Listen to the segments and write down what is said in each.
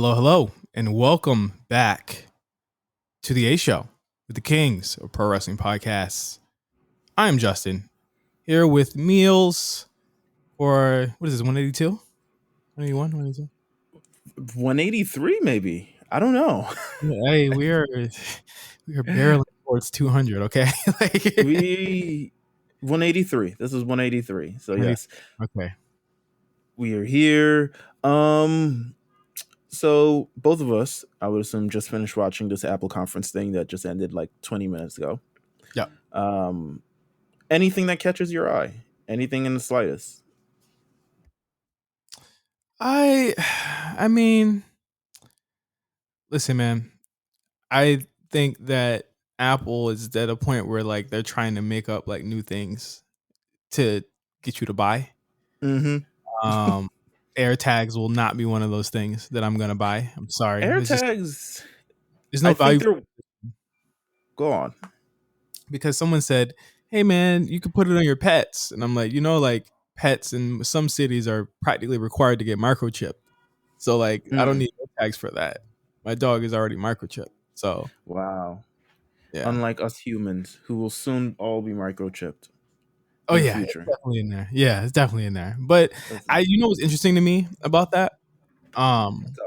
Hello, hello, and welcome back to the A Show with the Kings of Pro Wrestling Podcasts. I'm Justin, here with Meelz for, what is this, 182? 181? 182? 183 maybe. I don't know. Hey, we are barely towards 200, okay? we 183. This is 183. So yes, Okay. we are here. So both of us, I would assume, just finished watching this Apple conference thing that just ended like 20 minutes ago. Yeah. Anything that catches your eye? Anything in the slightest? I mean, listen, man, I think that Apple is at a point where like they're trying to make up like new things to get you to buy. Mm-hmm. Air tags will not be one of those things that I'm gonna buy. I'm sorry. AirTags. There's I no think value they're. Go on. because someone said, "Hey man, you could put it on your pets," and I'm like, like pets in some cities are practically required to get microchipped. So like, I don't need air tags for that. My dog is already microchipped. So Wow. yeah. Unlike us humans, who will soon all be microchipped Oh in the yeah, it's future. definitely in there. Yeah, it's definitely in there. But you know what's interesting to me about that? What's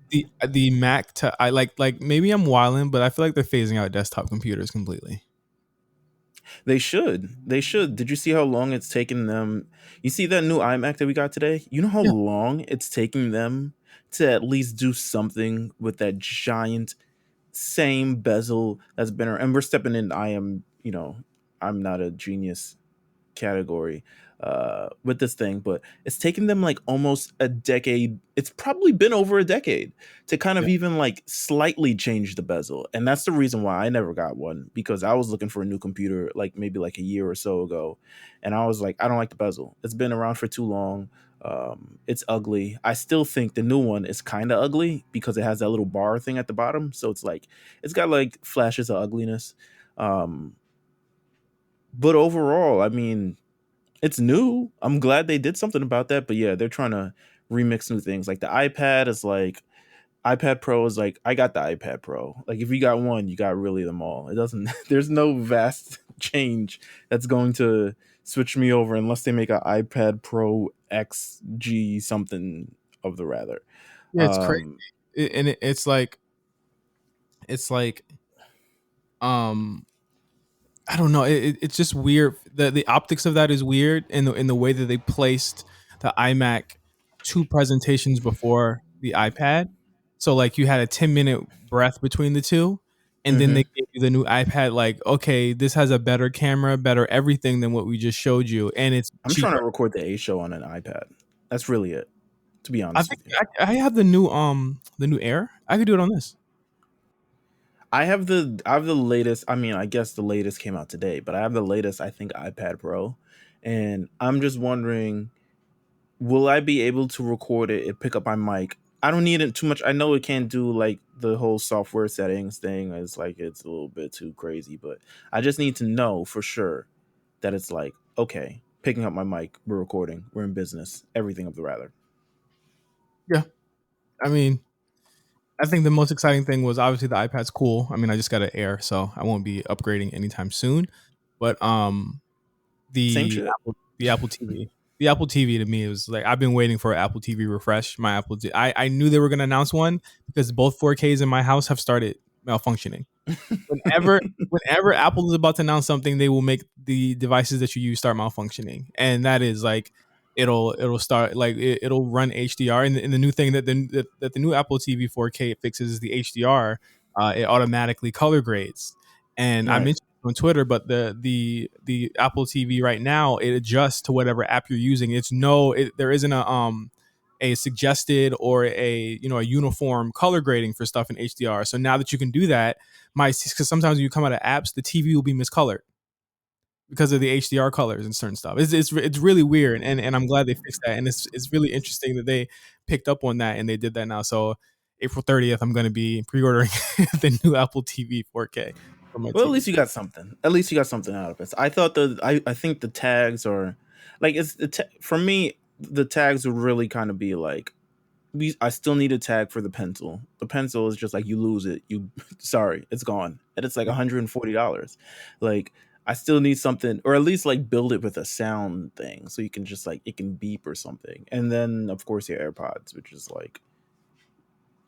up? The Mac to I like maybe I'm wilding, but I feel like they're phasing out desktop computers completely. They should. They should. Did you see how long it's taken them? You see that new iMac that we got today? You know how Yeah. long it's taking them to at least do something with that giant same bezel that's been around. And we're stepping in. I'm not a genius category with this thing, but it's taken them like almost a decade. It's probably been over a decade to kind of Yeah. even like slightly change the bezel. And that's the reason why I never got one, because I was looking for a new computer like maybe like a year or so ago. And I was like, I don't like the bezel. It's been around for too long. It's ugly. I still think the new one is kind of ugly because it has that little bar thing at the bottom. So it's like, it's got like flashes of ugliness. Um, but overall, I mean, it's new. I'm glad they did something about that. But yeah, they're trying to remix new things. Like the iPad is like iPad Pro is like, I got the iPad Pro. Like if you got one, you got really them all. It doesn't there's no vast change that's going to switch me over unless they make an iPad Pro XG something of the rather. Yeah, it's crazy. Um It's like um I don't know. It's just weird. The optics of that is weird in the way that they placed the iMac two presentations before the iPad. So like you had a 10-minute breath between the two, and then they mhm. gave you the new iPad. Like, okay, this has a better camera, better everything than what we just showed you, and it's I'm trying cheaper. to record the A show on an iPad. That's really it, to be I honest think with you. I have the new Air. I could do it on this. I have the latest. I mean, I guess the latest came out today, but I have the latest, I think, iPad Pro, and I'm just wondering, will I be able to record it and pick up my mic? I don't need it too much. I know it can't do like the whole software settings thing. It's like it's a little bit too crazy, but I just need to know for sure that it's like, okay, picking up my mic, we're recording, we're in business, everything of the rather. Yeah, I mean, I think the most exciting thing was obviously the iPad's cool. I mean, I just got an Air, so I won't be upgrading anytime soon. But Same the shit. Apple TV, the Apple TV to me, it was like I've been waiting for an Apple TV refresh. My I knew they were going to announce one because both 4Ks in my house have started malfunctioning. Whenever Apple is about to announce something, they will make the devices that you use start malfunctioning, and that is like it'll start like it'll run HDR. And the new thing that the new Apple TV 4K fixes is the HDR. It automatically color grades, and I Right. mentioned it on Twitter, but the Apple TV right now it adjusts to whatever app you're using. There isn't a suggested or a uniform color grading for stuff in HDR. So now that you can do that, because sometimes when you come out of apps, the TV will be miscolored because of the HDR colors and certain stuff. It's really weird, and I'm glad they fixed that. And it's really interesting that they picked up on that and they did that now. So April 30th, I'm going to be pre-ordering the new Apple TV 4K for my Well, at TV. least you got something. At least you got something out of it. I think the tags are like for me, the tags would really kind of be like I still need a tag for the pencil. The pencil is just like you lose it, you sorry, it's gone, and it's like $140. Like I still need something, or at least like build it with a sound thing, so you can just like it can beep or something. And then of course your AirPods, which is like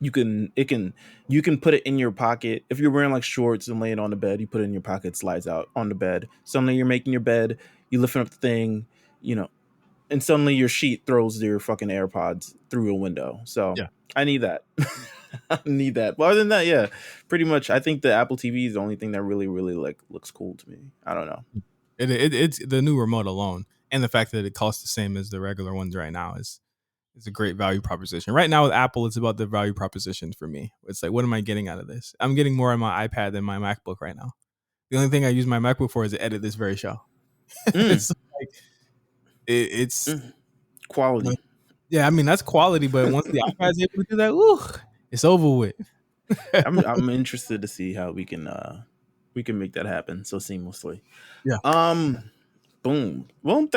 you can put it in your pocket if you're wearing like shorts and laying on the bed. You put it in your pocket, slides out on the bed. Suddenly you're making your bed, you lifting up the thing, you know, and suddenly your sheet throws your fucking AirPods through a window. So Yeah. I need that. I need that. But other than that, yeah, pretty much. I think the Apple TV is the only thing that really, really like looks cool to me. I don't know. It's the new remote alone, and the fact that it costs the same as the regular ones right now is a great value proposition. Right now with Apple, it's about the value proposition for me. It's like, what am I getting out of this? I'm getting more on my iPad than my MacBook right now. The only thing I use my MacBook for is to edit this very show. Mm, It's like it's quality. yeah. I mean that's quality, but once the iPad's able to do that, ooh, it's over with. I'm interested to see how we can make that happen so seamlessly. Yeah, Um, boom. Well,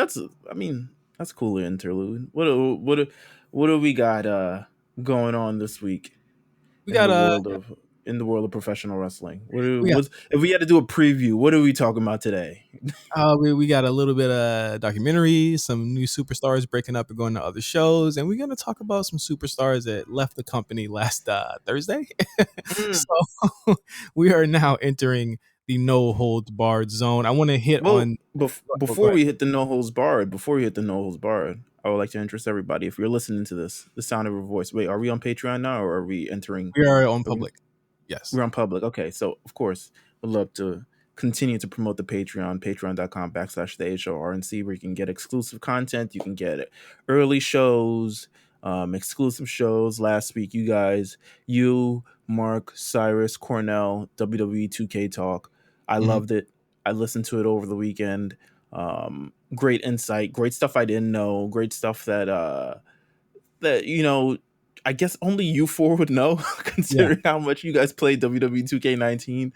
I mean, that's a cooler interlude. What do we got going on this week we in got the world of professional wrestling? we got If we had to do a preview, what are we talking about today? we got a little bit of documentary, some new superstars breaking up and going to other shows, and we're gonna talk about some superstars that left the company last Thursday. Mm. So we are now entering the no holds barred zone. I want to hit Well, on. Go before ahead. we hit the no holds barred, I would like to interest everybody. If you're listening to this, the sound of a voice. Wait, are we on Patreon now, or are we entering? We are on Are we, public. Yes. we're on public. Okay, so of course, we'd love to continue to promote the Patreon, patreon.com/the HORNC, where you can get exclusive content. You can get early shows, exclusive shows. Last week, you, Mark, Cyrus, Cornell, WWE 2K Talk. I Mhm. loved it. I listened to it over the weekend. Great insight, great stuff I didn't know, great stuff that I guess only you four would know, Yeah. considering how much you guys played WWE 2K19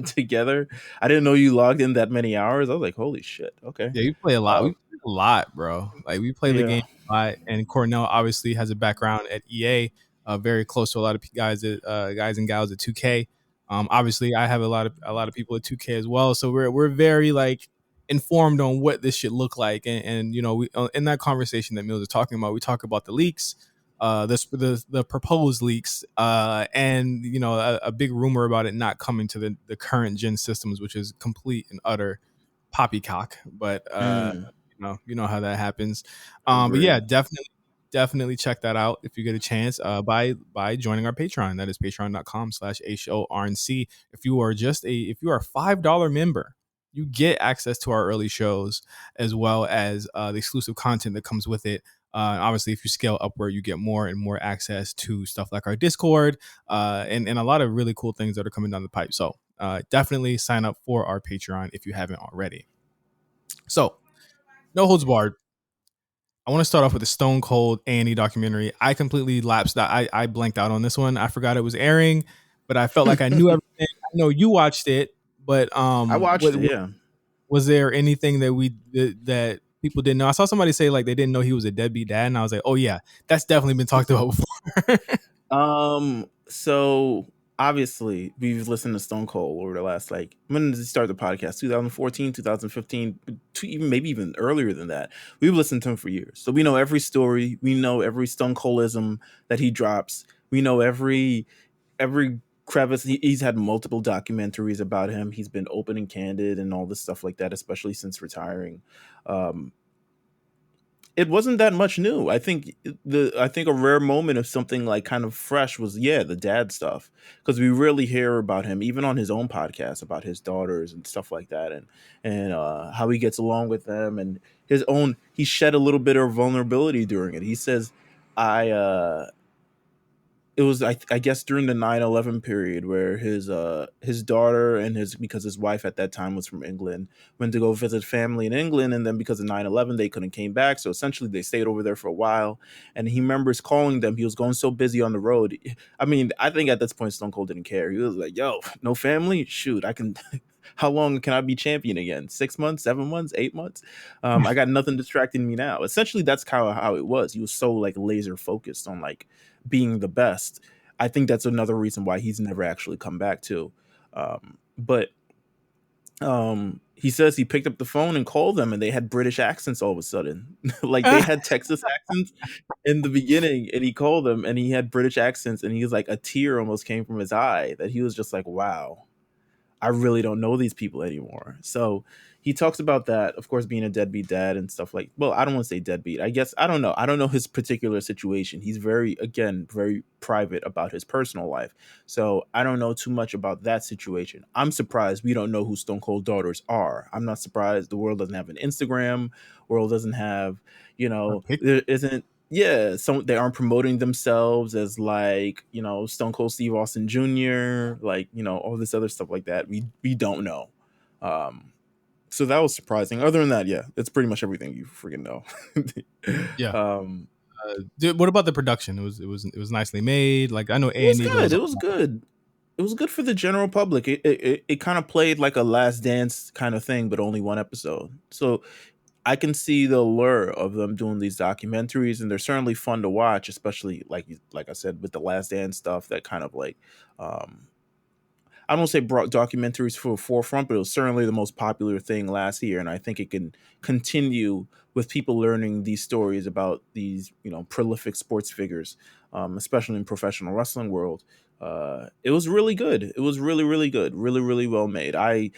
together. I didn't know you logged in that many hours. I was like, holy shit. Okay. Yeah, we play a lot. Uh, We play a lot, bro. Like we play the yeah. game a lot, and Cornell obviously has a background at EA, very close to a lot of guys and gals at 2K. Obviously, I have a lot of people at 2K as well, so we're very like informed on what this should look like, and we in that conversation that Meelz is talking about, we talk about the leaks, the proposed leaks, and a big rumor about it not coming to the current gen systems, which is complete and utter poppycock, but Mm, you know how that happens. But yeah, agreed. definitely check that out if you get a chance, by joining our Patreon. That is patreon.com/HORNC. If you are a $5 member, you get access to our early shows as well as the exclusive content that comes with it. Obviously, if you scale upward, you get more and more access to stuff like our Discord, and a lot of really cool things that are coming down the pipe. So definitely sign up for our Patreon if you haven't already. So, no holds barred. I want to start off with the Stone Cold A&E documentary. I completely lapsed. I blanked out on this one. I forgot it was airing, but I felt like I knew everything. I know you watched it, but I watched it, yeah. was there anything that people didn't know? I saw somebody say like they didn't know he was a deadbeat dad, and I was like, oh yeah, that's definitely been talked about before. So obviously we've listened to Stone Cold over the last, like, when did he start the podcast? 2014, 2015, maybe even earlier than that. We've listened to him for years. So we know every story, we know every Stone Coldism that he drops. We know every crevice. He's had multiple documentaries about him. He's been open and candid and all this stuff like that, especially since retiring. Um, it wasn't that much new. I think a rare moment of something like kind of fresh was, yeah, the dad stuff, because we rarely hear about him even on his own podcast about his daughters and stuff like that, and how he gets along with them, and he shed a little bit of vulnerability during it. He says, I it was, I guess, during the 9/11 period, where his daughter and because his wife at that time was from England, went to go visit family in England, and then because of 9/11 they couldn't came back, so essentially they stayed over there for a while. And he remembers calling them. He was going so busy on the road. I mean, I think at this point Stone Cold didn't care. He was like, yo, no family, shoot, I can How long can I be champion again? 6 months, 7 months, 8 months? I got nothing distracting me now. Essentially, that's kind of how it was. He was so like laser focused on like being the best. I think that's another reason why he's never actually come back too. But he says he picked up the phone and called them, and they had British accents all of a sudden. Like they had Texas accents in the beginning, and he called them, and he had British accents, and he was like a tear almost came from his eye that he was just like, wow, I really don't know these people anymore. So he talks about that, of course, being a deadbeat dad and stuff like. Well, I don't want to say deadbeat. I guess I don't know. I don't know his particular situation. He's very private about his personal life. So I don't know too much about that situation. I'm surprised we don't know who Stone Cold daughters are. I'm not surprised the world doesn't have an Instagram. World doesn't have, A pic- there isn't. Yeah, some they aren't promoting themselves as like Stone Cold Steve Austin Jr. like all this other stuff like that. We don't know, um, so that was surprising. Other than that, yeah, it's pretty much everything you freaking know. yeah. um, Dude, what about the production? It was nicely made. Like I know it was A&E good. goes. It was good. It was good for the general public. It kind of played like a Last Dance kind of thing, but only one episode. So I can see the allure of them doing these documentaries, and they're certainly fun to watch, especially like I said with the Last Dance stuff. That kind of like, I don't say brought documentaries to the forefront, but it was certainly the most popular thing last year, and I think it can continue with people learning these stories about these prolific sports figures, especially in professional wrestling world. It was really good. It was really good, really well made. I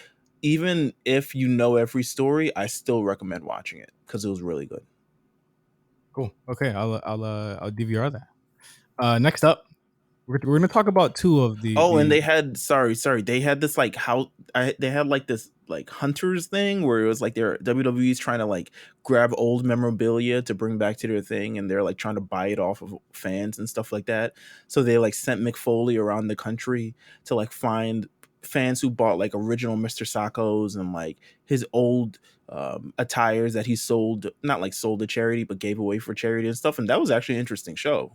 Even if you know every story, I still recommend watching it because it was really good. Cool. Okay, I'll DVR that. Next up, we're gonna talk about two of the Oh, and the they had they had this like they had like this like hunters thing where it was like their WWE's trying to like grab old memorabilia to bring back to their thing, and they're like trying to buy it off of fans and stuff like that. So they like sent Mick Foley around the country to like find fans who bought like original Mr. Sacco's and like his old attires that he sold, not like sold to charity, but gave away for charity and stuff. And that was actually an interesting show.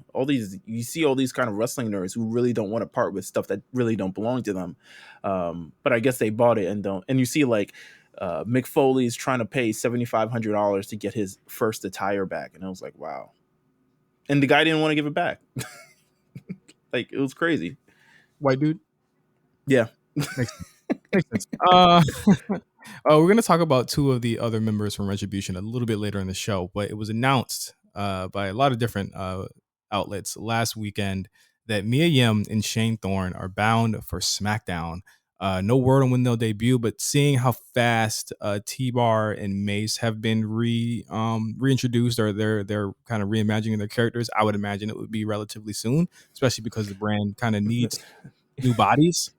You see all these kind of wrestling nerds who really don't want to part with stuff that really don't belong to them. But I guess they bought it and don't. And you see like Mick Foley's trying to pay $7,500 to get his first attire back. And I was like, wow. And the guy didn't want to give it back. Like, it was crazy. white dude. Yeah. Makes sense. We're going to talk about two of the other members from Retribution a little bit later in the show, but it was announced by a lot of different outlets last weekend that Mia Yim and Shane Thorne are bound for Smackdown. No word on when they'll debut, but seeing how fast T-Bar and Mace have been reintroduced, or they're kind of reimagining their characters, I would imagine it would be relatively soon, especially because the brand kind of needs new bodies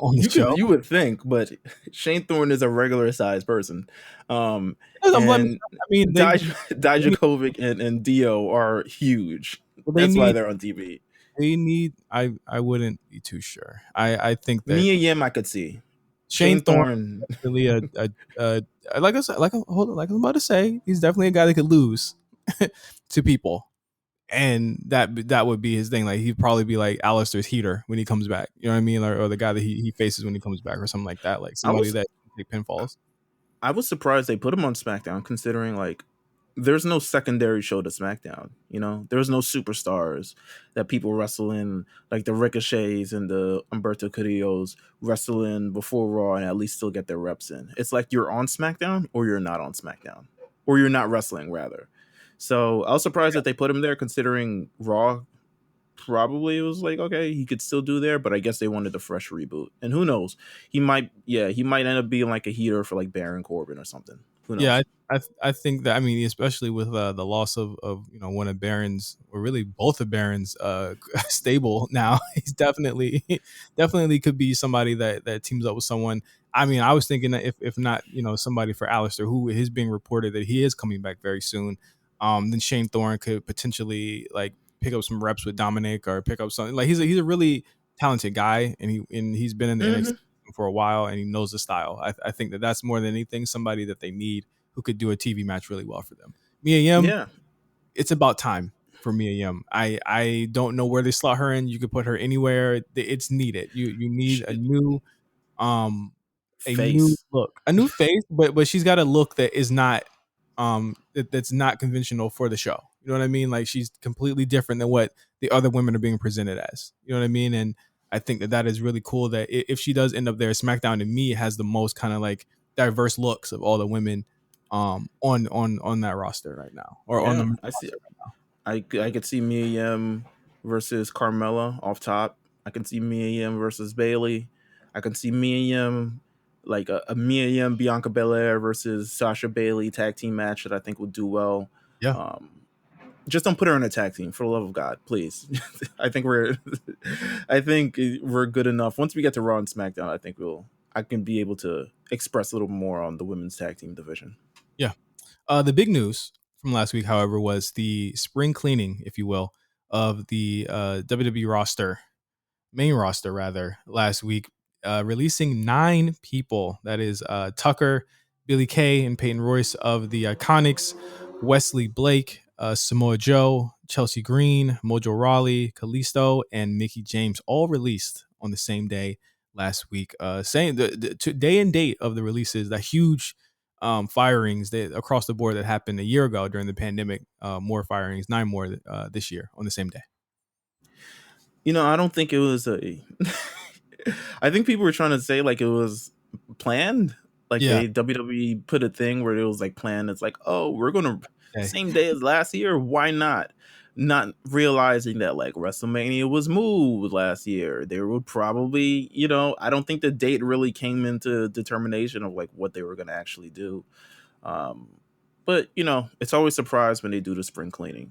on the show. You would think, but Shane Thorne is a regular sized person. I And mean, Dijakovic and Dio are huge. they That's why need they're on TV. they need. I wouldn't be too sure. I think that Mia Yim, I could see. Shane Shane Thorne Thorne, is really a like I said, hold on, like I was about to say, he's definitely a guy that could lose to people, and that would be his thing. Like he'd probably be like Alistair's heater when he comes back. You know what I mean? Or the guy that he faces when he comes back, or something like that. Like I somebody was that can take pinfalls. I was surprised they put him on SmackDown, considering like there's no secondary show to SmackDown. There's no superstars that people wrestle in, like the Ricochets and the Umberto Carrillos wrestle in before Raw and at least still get their reps in. It's like you're on SmackDown or you're not on SmackDown, or you're not wrestling rather. So I was surprised that they put him there, considering Raw probably was like, okay, he could still do there, but I guess they wanted a fresh reboot. And who knows? He might end up being like a heater for like Baron Corbin or something. Who Yeah, knows? I think that, I mean, especially with the loss of one of Baron's, or really both of Baron's stable now, he's definitely could be somebody that teams up with someone. I mean, I was thinking that if not somebody for Alistair, who is being reported that he is coming back very soon, then Shane Thorne could potentially like pick up some reps with Dominic, or pick up something. Like he's a really talented guy, and he's been in the NXT Hmm. for a while, and he knows the style. I think that's more than anything somebody that they need who could do a TV match really well for them. Mia Yim, Yeah. it's about time for Mia Yim. I don't know where they slot her in. You could put her anywhere. It's needed. You need a new um a new Face. look, a new face, but she's got a look that is not that's not conventional for the show. You know what I mean? Like she's completely different than what the other women are being presented as. You know what I mean? And I think that that is really cool. That if she does end up there, SmackDown to me has the most kind of like diverse looks of all the women on that roster right now, or on the Yeah, main I see. roster right now. I could see Mia Yim versus Carmella off top. I can see Mia Yim versus Bailey. I can see Mia Yim like a Mia Yim Bianca Belair versus Sasha Bailey tag team match that I think would do well. Yeah. Um, just don't put her in a tag team for the love of God, please. I think we're I think we're good enough. Once we get to Raw and SmackDown, I can be able to express a little more on the women's tag team division. Yeah. The big news from last week, however, was the spring cleaning, if you will, of the WWE roster, main roster rather, last week, releasing 9 people. That is Tucker, Billy Kay, and Peyton Royce of the Iconics, Wesley Blake, Samoa Joe, Chelsea Green, Mojo Rawley, Kalisto, and Mickey James, all released on the same day last week. Saying the day and date of the releases, that huge firings that across the board that happened a year ago during the pandemic. More firings, 9 more this year on the same day. I don't think it was a. I think people were trying to say like it was planned. Like Yeah. they WWE put a thing where it was like planned. It's like, oh, we're gonna Okay. same day as last year. Why not? Not realizing that like WrestleMania was moved last year. There would probably, I don't think the date really came into determination of like what they were gonna actually do. Um, but it's always surprised when they do the spring cleaning.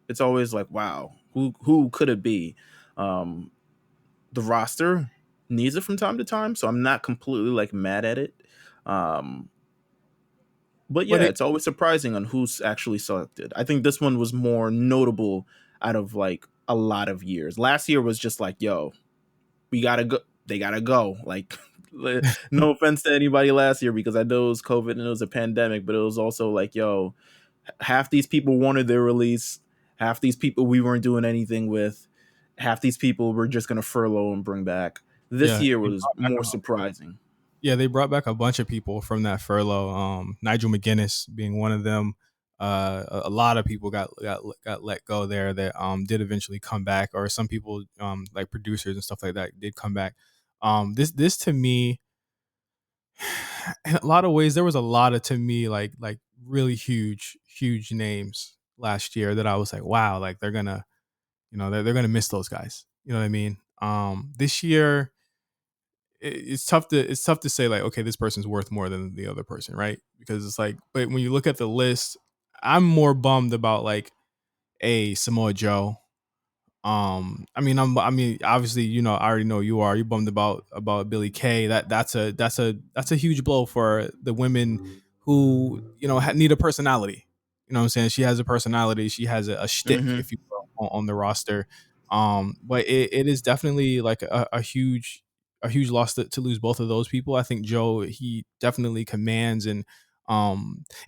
It's always like, wow, who could it be? Um, the roster needs it from time to time, so I'm not completely like mad at it. Um, but But yeah, it it's always surprising on who's actually selected. I think this one was more notable out of like a lot of years. Last year was just like, yo, we gotta go. They gotta go. Like, no offense to anybody last year because I know it was COVID and it was a pandemic, but it was also like, yo, half these people wanted their release, half these people we weren't doing anything with, half these people we're just gonna furlough and bring back. This yeah, year they was brought back more surprising. they brought back a bunch of people from that furlough. Nigel McGuinness being one of them. A lot of people got let go there that did eventually come back, or some people like producers and stuff like that did come back. This to me, in a lot of ways, there was a lot of, to me, like really huge names last year that I was like, wow, like they're gonna, they're gonna miss those guys. You know what I mean? This year, it's tough to say like, okay, this person's worth more than the other person, right? Because it's like, but when you look at the list, I'm more bummed about like a Samoa Joe. I mean, obviously, I already know you are. You bummed about Billy Kay. That's a huge blow for the women who need a personality. You know what I'm saying? She has a personality. She has a shtick, Mm-hmm. if you will, on the roster. But it is definitely like a huge loss to lose both of those people. I think Joe, he definitely commands, and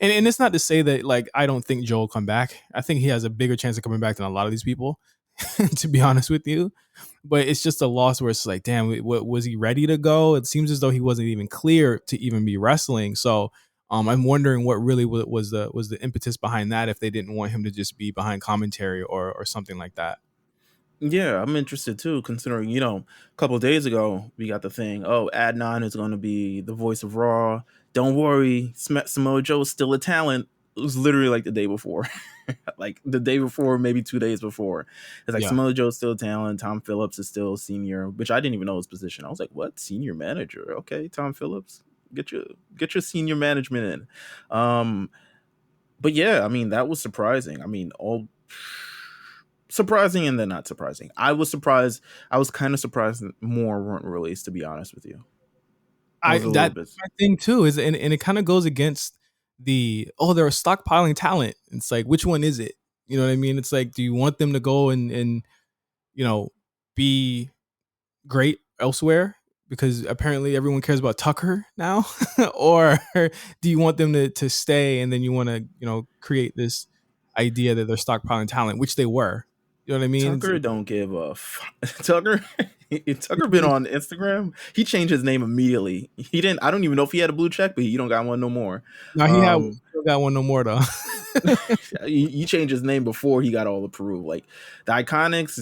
it's not to say that like I don't think Joe will come back. I think he has a bigger chance of coming back than a lot of these people. To be honest with you, but it's just a loss where it's like, damn, what was he ready to go? It seems as though he wasn't even clear to even be wrestling. So I'm wondering what really was the impetus behind that, if they didn't want him to just be behind commentary or something like that. Yeah, I'm interested too, considering, a couple of days ago, we got the thing, oh, Adnan is going to be the voice of Raw. Don't worry, Samoa Joe is still a talent. It was literally like the day before. Like the day before, maybe 2 days before. It's like Yeah. Samoa Joe's still a talent. Tom Phillips is still senior, which I didn't even know his position. I was like, what? Senior manager? Okay, Tom Phillips. Get your senior management in. But yeah, I mean, that was surprising. I mean, all surprising and then not surprising. I was surprised. I was kind of surprised that more weren't released, to be honest with you. I I was a little That's bit. my thing too, is, and it kind of goes against they're stockpiling talent. It's like, which one is it? You know what I mean? It's like, do you want them to go and you know be great elsewhere because apparently everyone cares about Tucker now, or do you want them to stay, and then you want to create this idea that they're stockpiling talent, which they were. You know what I mean? Tucker don't give a Tucker. Tucker been on Instagram. He changed his name immediately. He didn't. I don't even know if he had a blue check, but he don't got one no more. No, he had still got one no more though. He changed his name before he got all approved. Like the Iconics,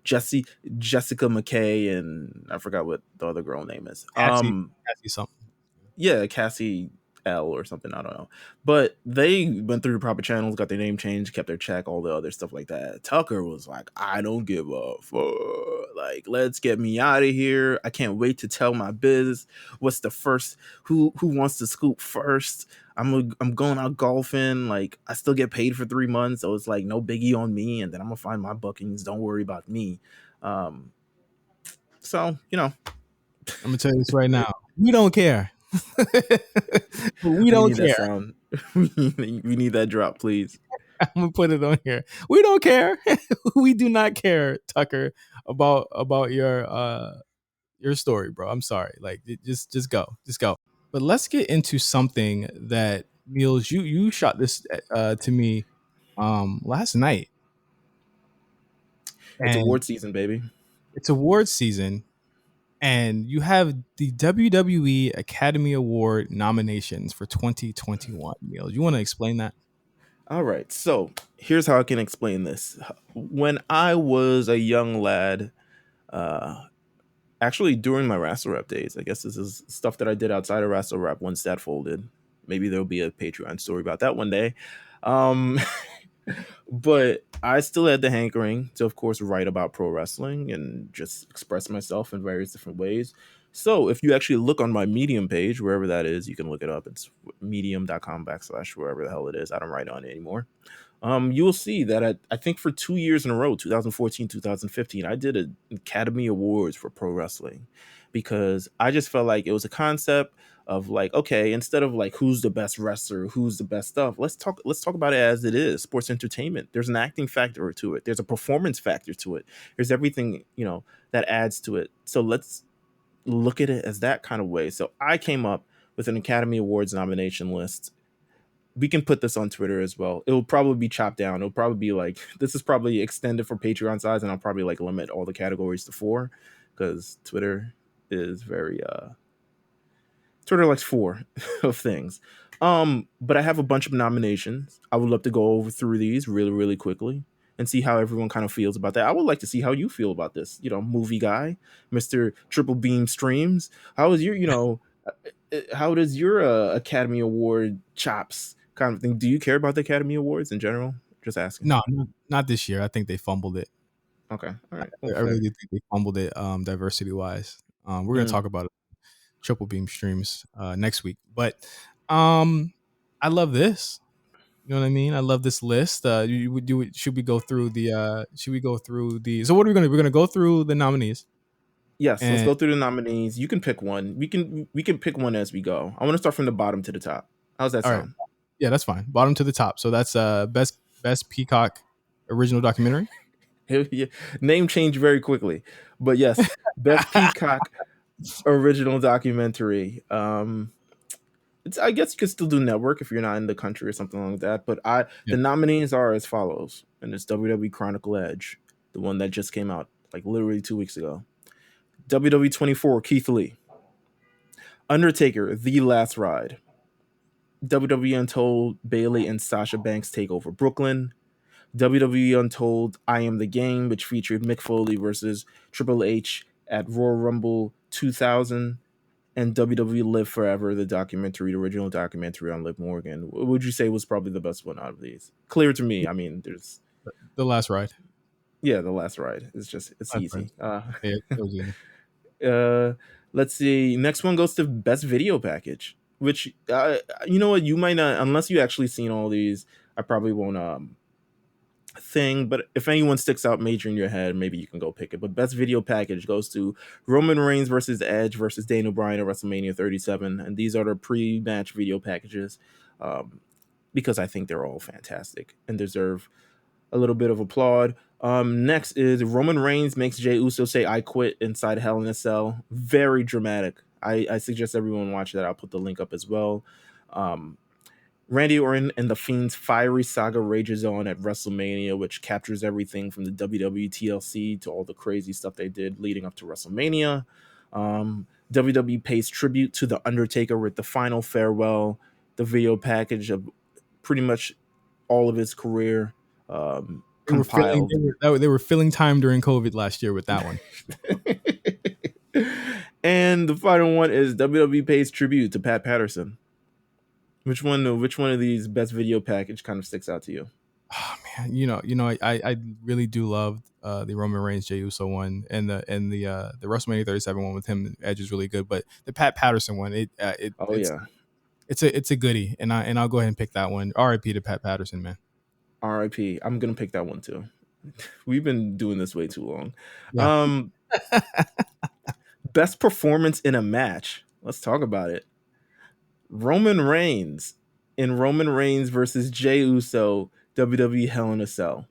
Jessica McKay, and I forgot what the other girl name is. Cassie something. Yeah, Cassie L or something. I don't know. But they went through the proper channels, got their name changed, kept their check, all the other stuff like that. Tucker was like, I don't give a fuck. Like, let's get me out of here. I can't wait to tell my biz. What's the first? Who wants to scoop first? I'm going out golfing. Like, I still get paid for 3 months, so it's like no biggie on me. And then I'm gonna find my bookings. Don't worry about me. So I'm gonna tell you this right now. We don't care. We don't care. That sound. We need that drop, please. I'm gonna put it on here. We don't care. We do not care, Tucker, about your story, bro. I'm sorry. Like, just go. But let's get into something that Meelz, you shot this to me last night. It's award season, baby. It's award season, and you have the WWE Academy Award nominations for 2021. Meelz, you want to explain that? All right. So here's how I can explain this. When I was a young lad, actually during my Wrestle Rap days, I guess this is stuff that I did outside of Wrestle Rap once that folded. Maybe there'll be a Patreon story about that one day. But I still had the hankering to, of course, write about pro wrestling and just express myself in various different ways. So if you actually look on my Medium page, wherever that is, you can look it up. It's medium.com/ wherever the hell it is. I don't write on it anymore. You will see that I think for 2 years in a row, 2014, 2015, I did an Academy Awards for pro wrestling because I just felt like it was a concept of like, okay, instead of like who's the best wrestler, who's the best stuff, let's talk about it as it is, sports entertainment. There's an acting factor to it. There's a performance factor to it. There's everything, that adds to it. So let's look at it as that kind of way. So I came up with an Academy Awards nomination list. We can put this on Twitter as well. It'll probably be chopped down. It'll probably be like, this is probably extended for Patreon size, and I'll probably like limit all the categories to 4 because Twitter is very Twitter likes 4 of things. But I have a bunch of nominations. I would love to go over through these really, really quickly and see how everyone kind of feels about that. I would like to see how you feel about this, movie guy, Mr. Triple Beam Streams. How is your, how does your Academy Award chops kind of thing? Do you care about the Academy Awards in general? Just asking. No, not this year. I think they fumbled it. Okay. All right. I really think they fumbled it diversity wise. We're going to talk about it. Triple Beam Streams next week. But I love this. You know what I mean? I love this list. Should we go through the so what are we gonna do? We're gonna go through the nominees. Yes, let's go through the nominees. You can pick one. We can pick one as we go. I want to start from the bottom to the top. How's that sound? Right. Yeah, that's fine. Bottom to the top. So that's best Peacock original documentary. Yeah. Name change very quickly. But yes, best Peacock original documentary. I guess you could still do network if you're not in the country or something like that. But the nominees are as follows, and it's WWE Chronicle Edge, the one that just came out like literally 2 weeks ago. WWE 24 Keith Lee, Undertaker The Last Ride, WWE Untold Bayley and Sasha Banks Take Over Brooklyn, WWE Untold I Am the Game, which featured Mick Foley versus Triple H at Royal Rumble 2000, and WWE Live Forever, the original documentary on Liv Morgan. What would you say was probably the best one out of these? Clear to me. I mean, there's The Last Ride. Yeah, The Last Ride. It's easy. Yeah, let's see. Next one goes to best video package, which you know what, you might not, unless you actually seen all these. I probably won't thing, but if anyone sticks out major in your head, maybe you can go pick it. But best video package goes to Roman Reigns versus Edge versus Daniel Bryan at WrestleMania 37, and these are the pre-match video packages because I think they're all fantastic and deserve a little bit of applaud. Next is Roman Reigns makes Jey Uso say "I quit" inside Hell in a Cell. Very dramatic. I suggest everyone watch that. I'll put the link up as well. Randy Orton and The Fiend's fiery saga rages on at WrestleMania, which captures everything from the WWE TLC to all the crazy stuff they did leading up to WrestleMania. WWE pays tribute to The Undertaker with the final farewell, the video package of pretty much all of his career compiled. They were filling time during COVID last year with that one. And the final one is WWE pays tribute to Pat Patterson. Which one of these best video package kind of sticks out to you? Oh man, I really do love the Roman Reigns Jey Uso one, and the WrestleMania 37 one with him Edge is really good, but the Pat Patterson one, it's a goodie, and I'll go ahead and pick that one. R.I.P. to Pat Patterson, man. R.I.P. I'm gonna pick that one too. We've been doing this way too long. Yeah. Best performance in a match. Let's talk about it. Roman Reigns versus Jey Uso, WWE Hell in a Cell.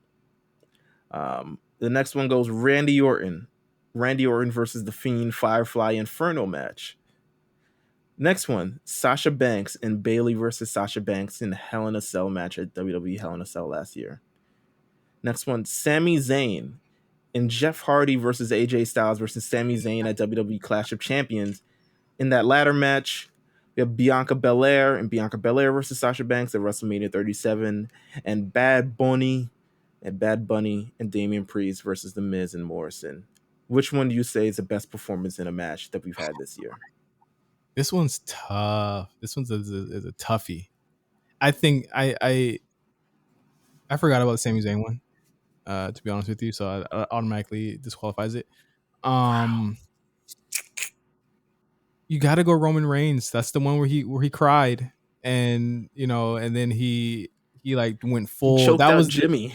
The next one goes Randy Orton versus The Fiend Firefly Inferno match. Next one, Sasha Banks and Bayley versus Sasha Banks in Hell in a Cell match at WWE Hell in a Cell last year. Next one, Sami Zayn and Jeff Hardy versus AJ Styles versus Sami Zayn at WWE Clash of Champions. In that latter match, we have Bianca Belair versus Sasha Banks at WrestleMania 37, and Bad Bunny and Damian Priest versus The Miz and Morrison. Which one do you say is the best performance in a match that we've had this year? This one's tough. This one's is a toughie. I think I forgot about the Sami Zayn one, to be honest with you, so I automatically disqualifies it. You got to go Roman Reigns. That's the one where he cried, and and then he like went full. Choked that out was Jimmy.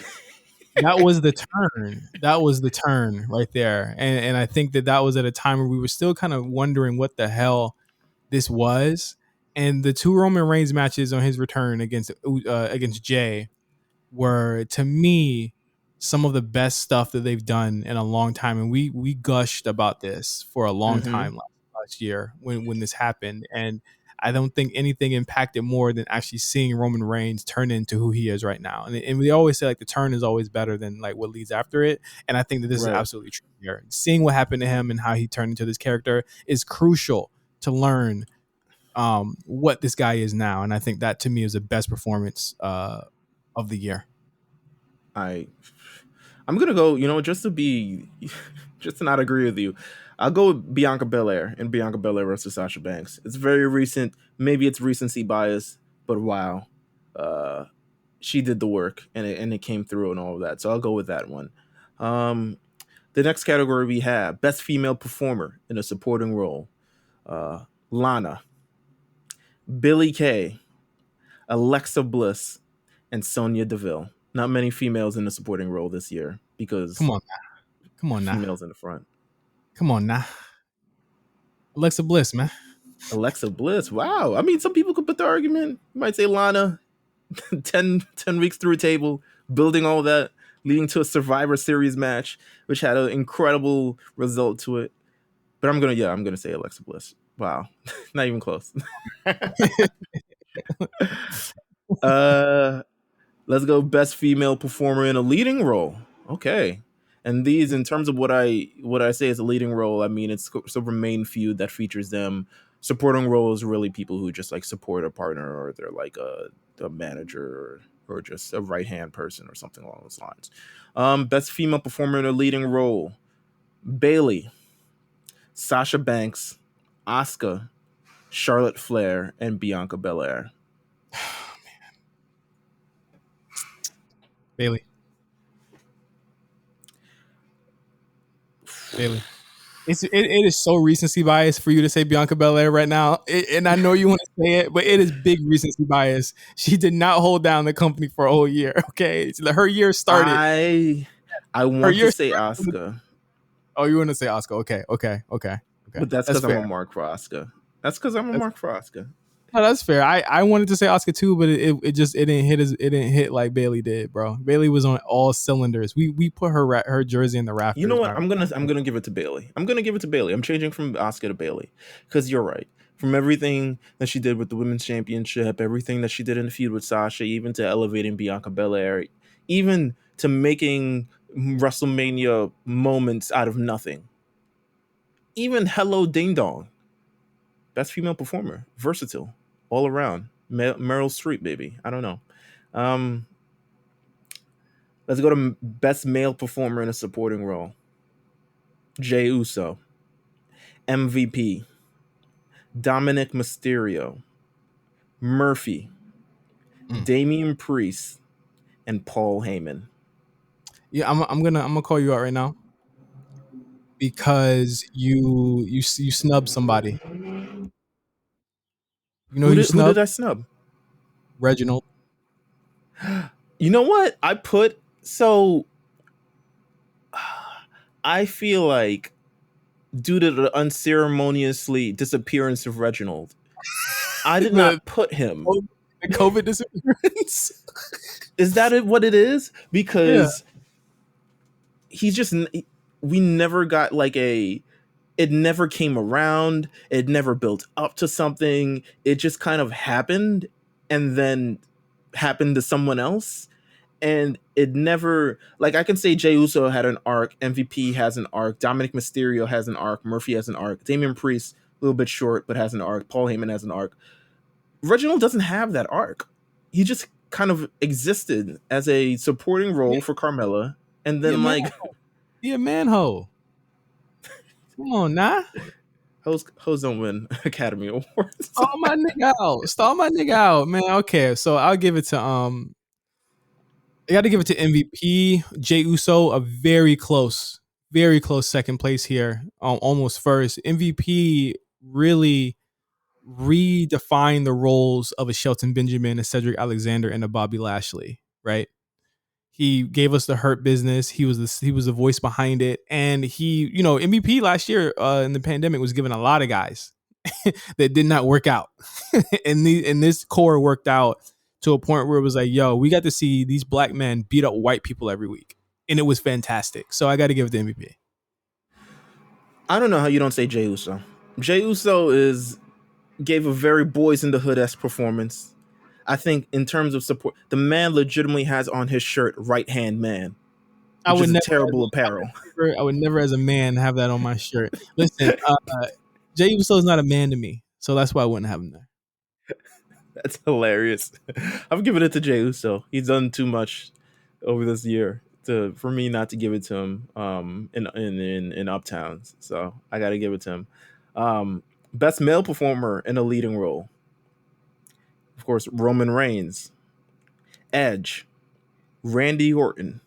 That was the turn. That was the turn right there, and I think that was at a time where we were still kind of wondering what the hell this was. And the two Roman Reigns matches on his return against Jay were, to me, some of the best stuff that they've done in a long time, and we gushed about this for a long time last year when this happened, and I don't think anything impacted more than actually seeing Roman Reigns turn into who he is right now. And we always say like the turn is always better than like what leads after it, and I think that this is absolutely true here. Seeing what happened to him and how he turned into this character is crucial to learn what this guy is now, and I think that to me is the best performance of the year. I'm gonna go, just to not agree with you, I'll go with Bianca Belair versus Sasha Banks. It's very recent. Maybe it's recency bias, but wow, she did the work and it came through and all of that. So I'll go with that one. The next category we have best female performer in a supporting role. Lana, Billie Kay, Alexa Bliss, and Sonya Deville. Not many females in the supporting role this year because come on now, females in the front. Come on now, Alexa Bliss, man. Alexa Bliss. Wow. I mean, some people could put the argument. You might say Lana, 10 weeks through a table, building all that, leading to a Survivor Series match, which had an incredible result to it. But I'm gonna say Alexa Bliss. Wow, not even close. Let's go best female performer in a leading role. Okay. And these, in terms of what I say is a leading role, I mean, it's sort of a main feud that features them. Supporting roles, really people who just like support a partner, or they're like a manager or just a right-hand person or something along those lines. Best female performer in a leading role: Bayley, Sasha Banks, Asuka, Charlotte Flair, and Bianca Belair. Oh, man. Bayley. It is so recency bias for you to say Bianca Belair right now, and I know you want to say it, but it is big recency bias. She did not hold down the company for a whole year. Okay, her year started. I want to say Asuka. Oh, you want to say Asuka? Okay. But that's because I'm a mark for Asuka. No, that's fair. I wanted to say Asuka too, but it didn't hit like Bayley did, bro. Bayley was on all cylinders. We put her jersey in the rafters. You know what? I'm gonna give it to Bayley. I'm changing from Asuka to Bayley because you're right. From everything that she did with the women's championship, everything that she did in the feud with Sasha, even to elevating Bianca Belair, even to making WrestleMania moments out of nothing. Even Hello Ding Dong, best female performer, versatile, all around. Meryl Streep, baby. I don't know. Um, let's go to best male performer in a supporting role. Jey Uso, MVP, Dominic Mysterio, Murphy, Damian Priest, and Paul Heyman. Yeah, I'm gonna call you out right now because you snubbed somebody. You know who you Who did snubbed? I snub? Reginald. You know what? I feel like due to the unceremoniously disappearance of Reginald, I did the not put him. the COVID disappearance. Is that what it is? Because he's just, we never got like it never came around. It never built up to something. It just kind of happened and then happened to someone else. And it never, like, I can say Jey Uso had an arc, MVP has an arc, Dominic Mysterio has an arc, Murphy has an arc, Damian Priest, a little bit short, but has an arc, Paul Heyman has an arc. Reginald doesn't have that arc. He just kind of existed as a supporting role for Carmella, and then be a manhole. Come on, nah. Hoes don't win Academy Awards. Stall my nigga out, man. Okay, so I'll give it to I got to give it to MVP Jey Uso, a very close second place here, almost first. MVP really redefined the roles of a Shelton Benjamin, a Cedric Alexander, and a Bobby Lashley. Right? He gave us the Hurt Business. He was the voice behind it, and MVP last year in the pandemic was given a lot of guys that did not work out, and this core worked out to a point where it was like, yo, we got to see these black men beat up white people every week, and it was fantastic. So I got to give it to MVP. I don't know how you don't say Jey Uso. Jey Uso gave a very Boys in the Hood-esque performance. I think in terms of support, the man legitimately has on his shirt "Right Hand Man," which is terrible apparel. I would never, as a man, have that on my shirt. Listen, Jey Uso is not a man to me, so that's why I wouldn't have him there. That's hilarious. I'm giving it to Jey Uso. He's done too much over this year for me not to give it to him in Uptowns. So I got to give it to him. Best male performer in a leading role. Of course, Roman Reigns, Edge, Randy Orton,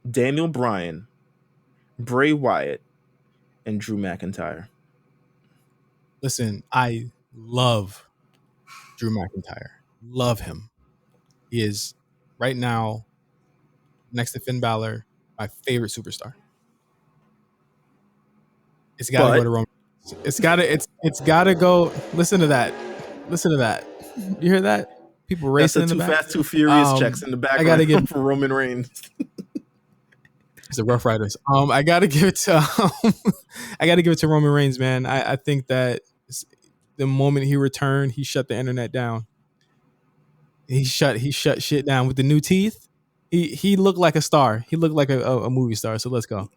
Daniel Bryan, Bray Wyatt, and Drew McIntyre. Listen, I love Drew McIntyre. Love him. He is right now, next to Finn Balor, my favorite superstar. It's got to go to Roman. It's got to go. Listen to that. You hear that? People racing in the back. Fast, Too Furious checks in the background. I gotta give for Roman Reigns. It's the Rough Riders. I gotta give it to Roman Reigns, man. I think that the moment he returned, he shut the internet down. He shut shit down with the new teeth. He looked like a star. He looked like a movie star. So let's go.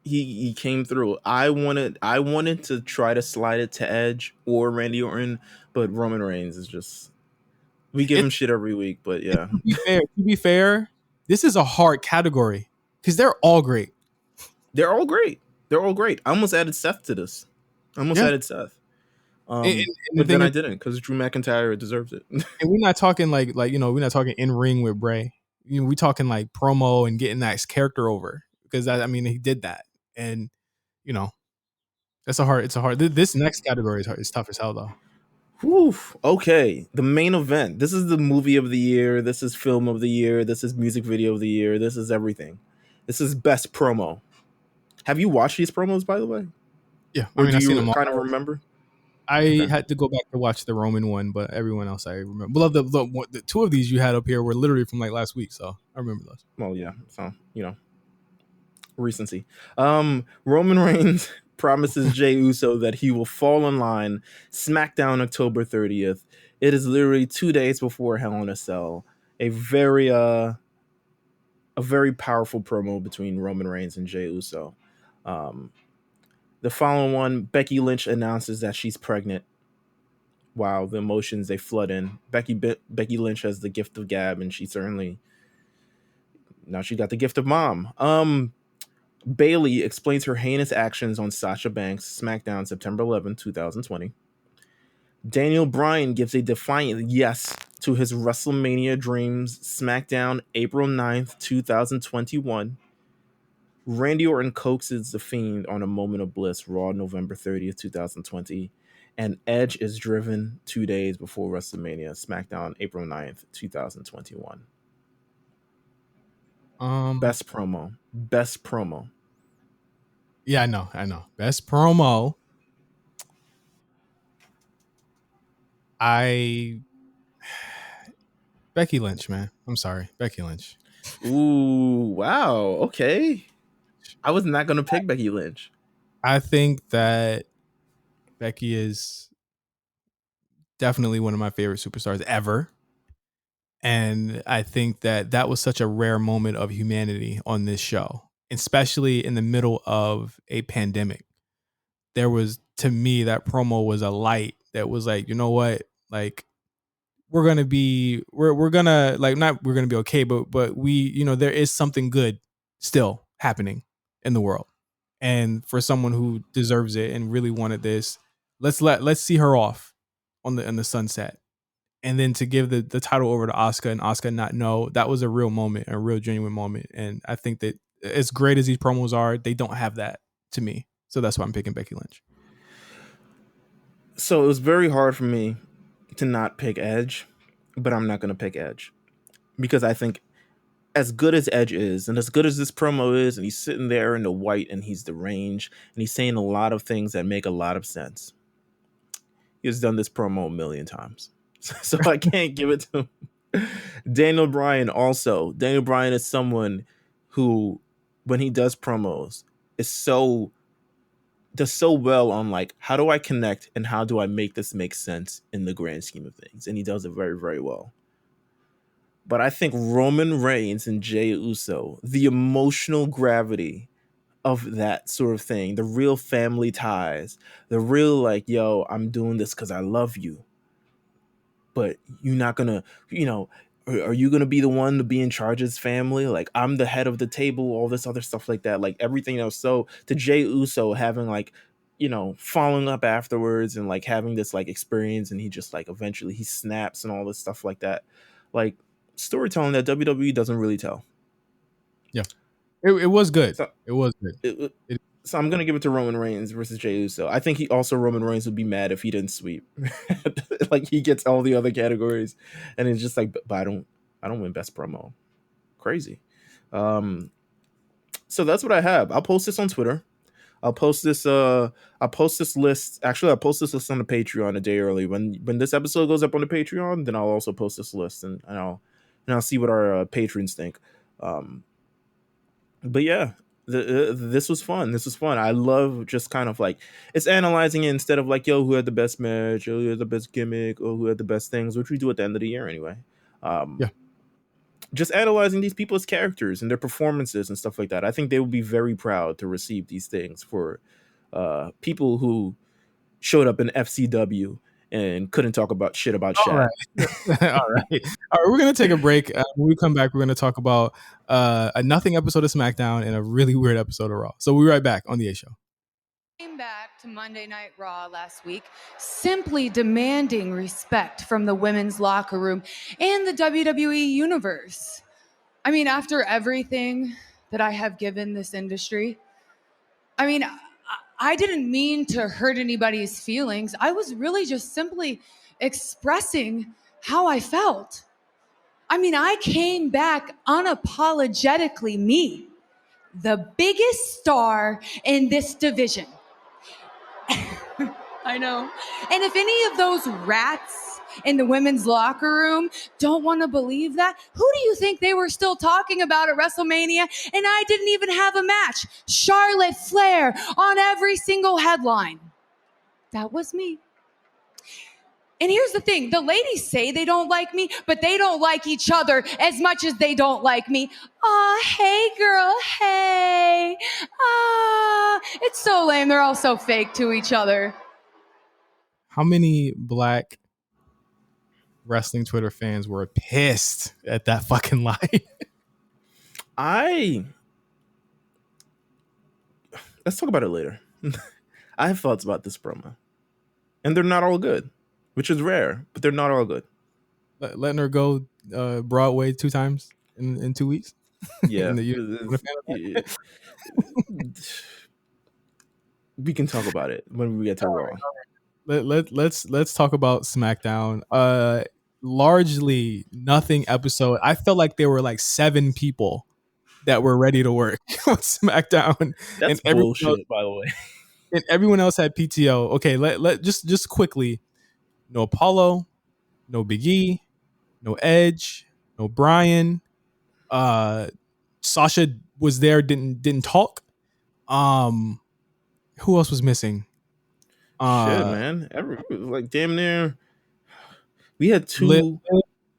He came through. I wanted to try to slide it to Edge or Randy Orton, but Roman Reigns is just, we give him shit every week. But yeah, to be fair, this is a hard category because they're all great. They're all great. I almost added Seth to this. But then I didn't because Drew McIntyre deserves it. And we're not talking like we're not talking in ring with Bray. We're talking like promo and getting that character over because he did that, and it's a hard. This next category is hard. It's tough as hell though. Whew. Okay, the main event. This is the movie of the year. This is film of the year. This is music video of the year. This is everything. This is best promo. Have you watched these promos, by the way? Yeah, Or do you kind of remember? I had to go back to watch the Roman one, but everyone else I remember. Well, the two of these you had up here were literally from like last week, so I remember those. Well, yeah. So recency. Roman Reigns promises Jey Uso that he will fall in line SmackDown October 30th. It is literally 2 days before Hell in a Cell. A very powerful promo between Roman Reigns and Jey Uso. Um, the following one, Becky Lynch announces that she's pregnant. Wow, the emotions they flood in. Becky Lynch has the gift of gab, and she certainly now she got the gift of mom. Bailey explains her heinous actions on Sasha Banks, SmackDown, September 11, 2020. Daniel Bryan gives a defiant yes to his WrestleMania dreams, SmackDown, April 9th, 2021. Randy Orton coaxes The Fiend on a moment of bliss, Raw, November 30th, 2020. And Edge is driven 2 days before WrestleMania, SmackDown, April 9th, 2021. Best promo. Best promo. Yeah, I know. Best promo. Becky Lynch, man. I'm sorry, Becky Lynch. Ooh, wow. Okay. I was not going to pick Becky Lynch. I think that Becky is definitely one of my favorite superstars ever. And I think that that was such a rare moment of humanity on this show, especially in the middle of a pandemic. There was, to me, that promo was a light that was like, you know what? Like, we're gonna be we're gonna like not we're gonna be okay, but we, you know, there is something good still happening in the world. And for someone who deserves it and really wanted this, let's see her off on the sunset. And then to give the title over to Asuka and Asuka not know, that was a real moment, a real genuine moment. And I think that as great as these promos are, they don't have that to me. So that's why I'm picking Becky Lynch. So it was very hard for me to not pick Edge, but I'm not going to pick Edge because I think as good as Edge is, and as good as this promo is, and he's sitting there in the white and he's the range, and he's saying a lot of things that make a lot of sense. He has done this promo a million times. So I can't give it to him. Daniel Bryan also. Daniel Bryan is someone who, when he does promos, does so well on like, how do I connect and how do I make this make sense in the grand scheme of things? And he does it very, very well. But I think Roman Reigns and Jey Uso, the emotional gravity of that sort of thing, the real family ties, the real like, yo, I'm doing this because I love you. But you're not gonna, are you gonna be the one to be in charge of his family? Like, I'm the head of the table, all this other stuff like that. Like everything else. So to Jey Uso having like, following up afterwards and like having this like experience, and he just like eventually he snaps and all this stuff like that. Like storytelling that WWE doesn't really tell. Yeah. It was good. So, it was good. So I'm gonna give it to Roman Reigns versus Jey Uso. I think Roman Reigns would be mad if he didn't sweep. Like he gets all the other categories, and it's just like, but I don't win best promo. Crazy. So that's what I have. I'll post this on Twitter. I'll post this list. Actually, I'll post this list on the Patreon a day early. When this episode goes up on the Patreon, then I'll also post this list, and I'll see what our patrons think. But yeah, this was fun. This was fun. I love just kind of like it's analyzing it instead of like, yo, who had the best match, or who had the best gimmick, or who had the best things, which we do at the end of the year anyway. Yeah. Just analyzing these people's characters and their performances and stuff like that. I think they would be very proud to receive these things for people who showed up in FCW and couldn't talk about shit about Shaq. All right. All right. We're going to take a break. When we come back, we're going to talk about a nothing episode of SmackDown and a really weird episode of Raw. So we'll be right back on The A Show. Came back to Monday Night Raw last week, simply demanding respect from the women's locker room and the WWE universe. I mean, after everything that I have given this industry, I mean, I didn't mean to hurt anybody's feelings. I was really just simply expressing how I felt. I mean, I came back unapologetically me, the biggest star in this division. I know. And if any of those rats in the women's locker room don't want to believe that. Who do you think they were still talking about at WrestleMania? And I didn't even have a match. Charlotte Flair on every single headline. That was me. And here's the thing, the ladies say they don't like me, but they don't like each other as much as they don't like me. Aw, hey girl, hey. Ah, it's so lame. They're all so fake to each other. How many black wrestling Twitter fans were pissed at that fucking line? Let's talk about it later. I have thoughts about this promo. And they're not all good, which is rare, but they're not all good. Letting her go Broadway 2 times in 2 weeks? Yeah. We can talk about it when we get to Raw. Let's talk about SmackDown. Largely nothing episode. I felt like there were like 7 people that were ready to work on SmackDown. That's and bullshit, by the way. And everyone else had PTO. Okay, let just quickly. No Apollo, no Big E, no Edge, no Bryan. Sasha was there, didn't talk. Who else was missing? Shit, man. Like damn near. We had 2.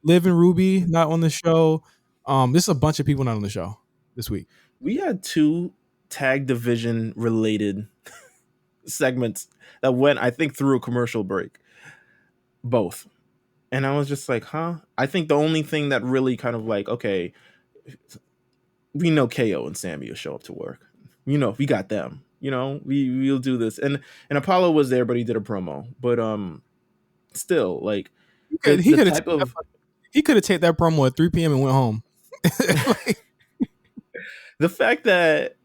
Liv and Ruby not on the show. This is a bunch of people not on the show this week. We had 2 tag division related segments that went, I think, through a commercial break. Both. And I was just like, huh? I think the only thing that really kind of like, okay, we know KO and Sammy will show up to work. You know, we got them. You know, we'll do this. And Apollo was there, but he did a promo. But still, like he could have taped that promo at 3 p.m. and went home. The fact that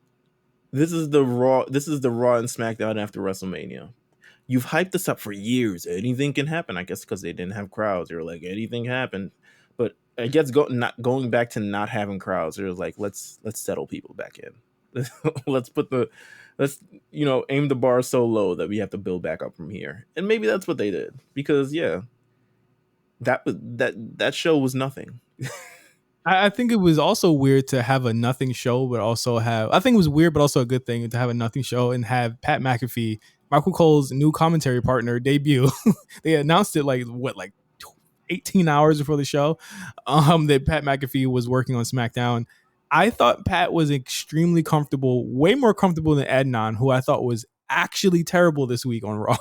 this is the Raw and SmackDown after WrestleMania. You've hyped this up for years. Anything can happen, I guess, because they didn't have crowds. They were like, anything happened. But I guess going back to not having crowds, it was like, let's settle people back in. let's aim the bar so low that we have to build back up from here. And maybe that's what they did. Because that show was nothing. I think it was also weird to have a nothing show, but also I think it was weird, but also a good thing to have a nothing show and have Pat McAfee, Michael Cole's new commentary partner, debut. They announced it like 18 hours before the show that Pat McAfee was working on SmackDown. I thought Pat was extremely comfortable, way more comfortable than Adnan, who I thought was actually terrible this week on Raw.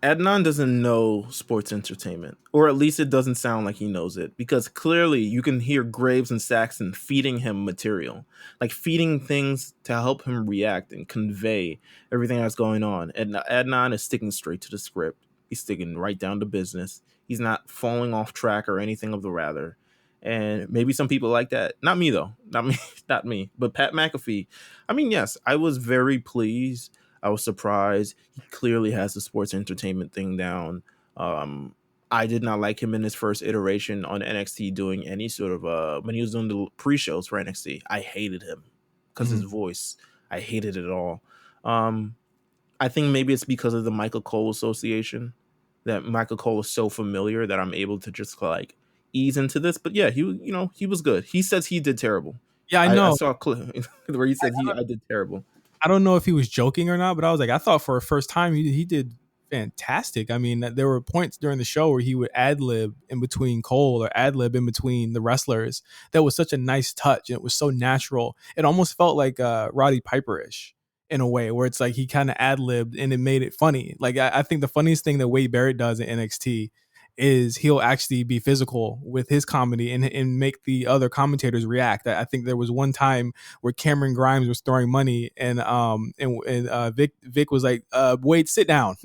Adnan doesn't know sports entertainment, or at least it doesn't sound like he knows it, because clearly you can hear Graves and Saxon feeding him material, like feeding things to help him react and convey everything that's going on. And Adnan is sticking straight to the script. He's sticking right down to business. He's not falling off track or anything of the rather. And maybe some people like that. Not me, though. Not me. But Pat McAfee, I mean, yes, I was very pleased. I was surprised. He clearly has the sports entertainment thing down. I did not like him in his first iteration on NXT doing any sort of when he was doing the pre-shows for NXT. I hated him because his voice. I hated it all. I think maybe it's because of the Michael Cole association, that Michael Cole is so familiar that I'm able to just like ease into this. But yeah, he was good. He says he did terrible. Yeah, I know. I saw a clip where he said I did terrible. I don't know if he was joking or not, but I was like, I thought for a first time he did fantastic. I mean, there were points during the show where he would ad-lib in between Cole or ad-lib in between the wrestlers. That was such a nice touch, and it was so natural. It almost felt like Roddy Piper-ish in a way, where it's like he kind of ad-libbed and it made it funny. Like I think the funniest thing that Wade Barrett does in NXT is he'll actually be physical with his comedy and make the other commentators react. I think there was one time where Cameron Grimes was throwing money and Vic was like, Wade, sit down.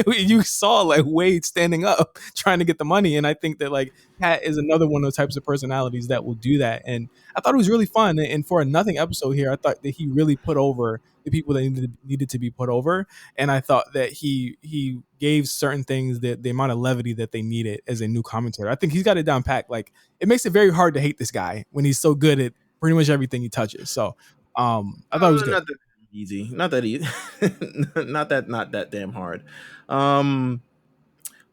You saw like Wade standing up trying to get the money. And I think that like Pat is another one of those types of personalities that will do that. And I thought it was really fun. And for a nothing episode here, I thought that he really put over the people that needed to be put over. And I thought that he gave certain things that the amount of levity that they needed as a new commentator. I think he's got it down pat. Like it makes it very hard to hate this guy when he's so good at pretty much everything he touches. So I thought it was good. Not that easy. Not that easy. not that damn hard.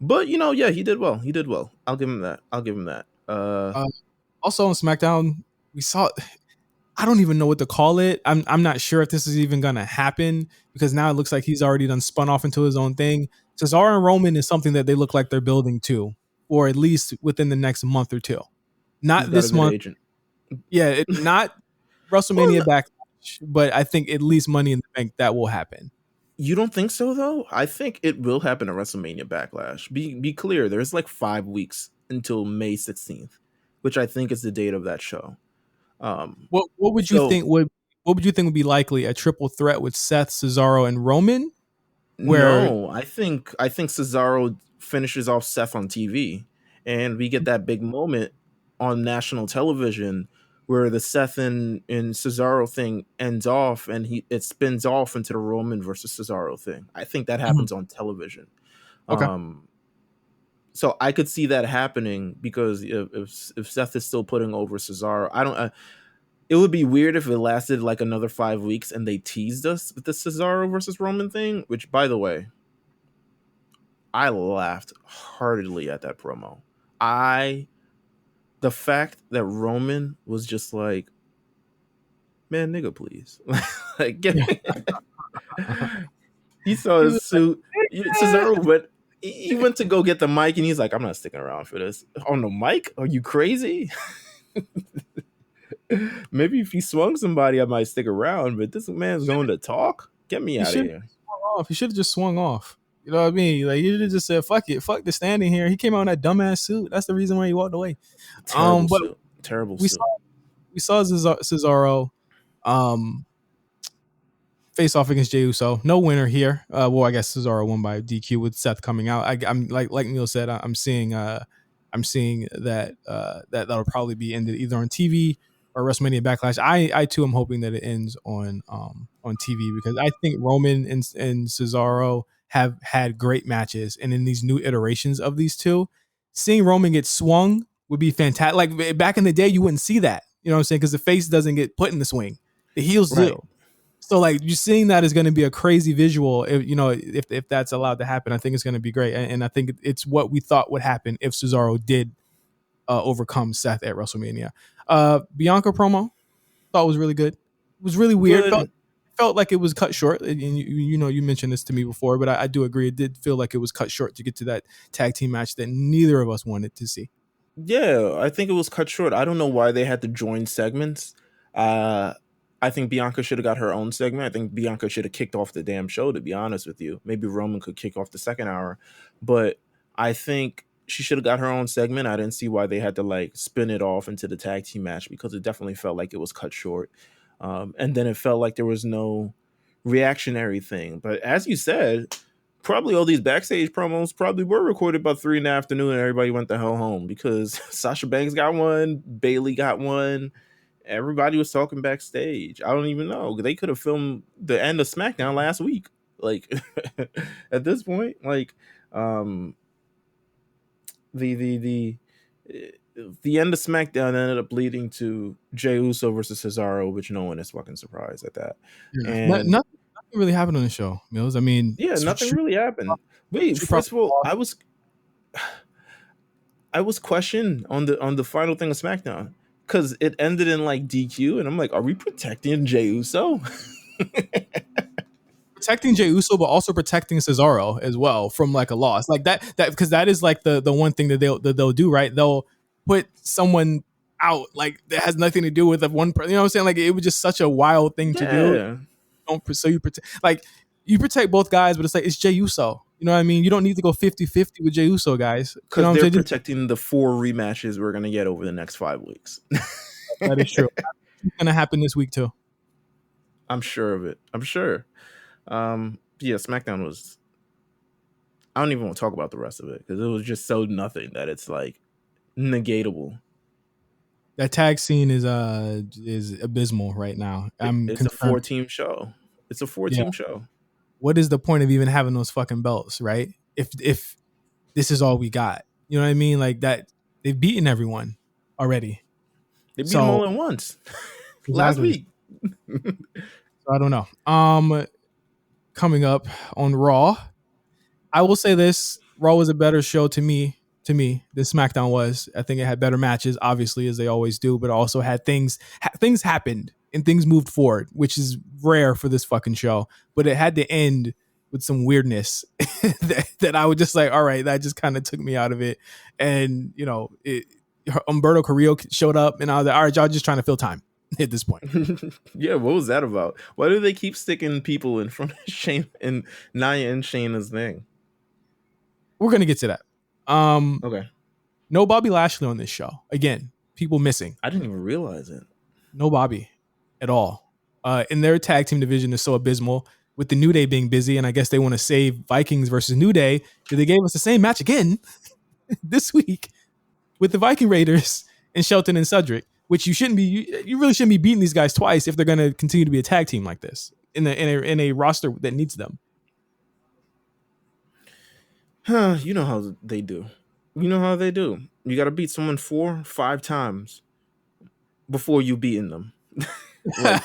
But yeah, he did well. He did well. I'll give him that. Uh, Also on SmackDown, we saw. I don't even know what to call it. I'm not sure if this is even gonna happen because now it looks like he's already done spun off into his own thing. Cesaro and Roman is something that they look like they're building to, or at least within the next month or two. He's Not got a this good month. agent. Yeah, not Well, WrestleMania Backlash, but I think at least Money in the Bank that will happen. you don't think so though? I think it will happen at WrestleMania Backlash. Be clear, there's like 5 weeks until May 16th, which I think is the date of that show. What would you So think would be likely? A triple threat with Seth, Cesaro, and Roman? Where no, I think Cesaro finishes off Seth on TV, and we get that big moment on national television where the Seth and Cesaro thing ends off, and it spins off into the Roman versus Cesaro thing. I think that happens on television. okay. So I could see that happening because if Seth is still putting over Cesaro, I don't. It would be weird if it lasted like another 5 weeks and they teased us with the Cesaro versus Roman thing. Which, by the way, I laughed heartily at that promo. The fact that Roman was just like, "Man, nigga, please," like, get me. He saw his suit. Cesaro went. He went to go get the mic, and he's like, "I'm not sticking around for this." On the mic? Are you crazy? Maybe if he swung somebody, I might stick around. But this man's going to talk. Get me out of here. He should have just swung off. You know what I mean? Like he should have just said, "Fuck it, fuck the standing here." He came out in that dumbass suit. That's the reason why he walked away. Terrible But suit. Terrible we suit. saw Cesaro face off against Jey Uso. No winner here. Well, I guess Cesaro won by DQ with Seth coming out. I'm like Neil said. I'm seeing that that'll probably be ended either on TV or WrestleMania Backlash. I too am hoping that it ends on TV because I think Roman and Cesaro have had great matches, and in these new iterations of these two, seeing Roman get swung would be fantastic. Like back in the day, you wouldn't see that. You know what I'm saying? Because the face doesn't get put in the swing, the heels do. So like you seeing that is going to be a crazy visual. If that's allowed to happen, I think it's going to be great, and I think it's what we thought would happen if Cesaro did overcome Seth at WrestleMania. Bianca promo thought was really good. It was really weird. Felt like it was cut short. And you mentioned this to me before, but I do agree. It did feel like it was cut short to get to that tag team match that neither of us wanted to see. Yeah, I think it was cut short. I don't know why they had to join segments. I think Bianca should have got her own segment. I think Bianca should have kicked off the damn show, to be honest with you. Maybe Roman could kick off the second hour, but I think she should have got her own segment. I didn't see why they had to like spin it off into the tag team match because it definitely felt like it was cut short. And then it felt like there was no reactionary thing. But as you said, probably all these backstage promos probably were recorded by 3 in the afternoon and everybody went the hell home because Sasha Banks got one, Bayley got one. Everybody was talking backstage. I don't even know. They could have filmed the end of SmackDown last week. Like at this point, like the end of SmackDown ended up leading to Jey Uso versus Cesaro, which no one is fucking surprised at that. Yeah. And nothing really happened on the show, Meelz. I mean, yeah, nothing really happened. Wait, first of all, I was questioned on the final thing of SmackDown because it ended in like DQ, and I'm like, are we protecting Jey Uso? Protecting Jey Uso, but also protecting Cesaro as well from like a loss, like that because that is like the one thing that they'll do, right? They'll put someone out like that has nothing to do with the one person. You know what I'm saying? Like it was just such a wild thing to do. You protect both guys, but it's like it's Jey Uso. You know what I mean? You don't need to go 50-50 with Jey Uso, guys. Because they're protecting the 4 rematches we're gonna get over the next 5 weeks. That is true. It's gonna happen this week too. I'm sure of it. I'm sure. Yeah, SmackDown was. I don't even want to talk about the rest of it because it was just so nothing that it's like negatable. That tag scene is abysmal right now. It's a 4-team show. It's a 4-team show. What is the point of even having those fucking belts, right? If this is all we got, you know what I mean? Like that, they've beaten everyone already. They beat them all at once last week. So I don't know. Coming up on Raw, I will say this: Raw was a better show to me than SmackDown was. I think it had better matches, obviously, as they always do, but also had things happened and things moved forward, which is rare for this fucking show. But it had to end with some weirdness that I would just like, all right, that just kind of took me out of it. And Humberto Carrillo showed up, and I was like, all right, y'all just trying to fill time at this point. Yeah, what was that about? Why do they keep sticking people in front of Shane and Nia and Shayna's thing? We're gonna get to that. Okay. No Bobby Lashley on this show. Again, people missing. I didn't even realize it. No Bobby at all. And their tag team division is so abysmal, with the New Day being busy, and I guess they want to save Vikings versus New Day. They gave us the same match again this week with the Viking Raiders and Shelton and Cedric, which you really shouldn't be beating these guys twice if they're going to continue to be a tag team like this in a roster that needs them. You know how they do. You got to beat someone 4 or 5 times before you beating them. Like,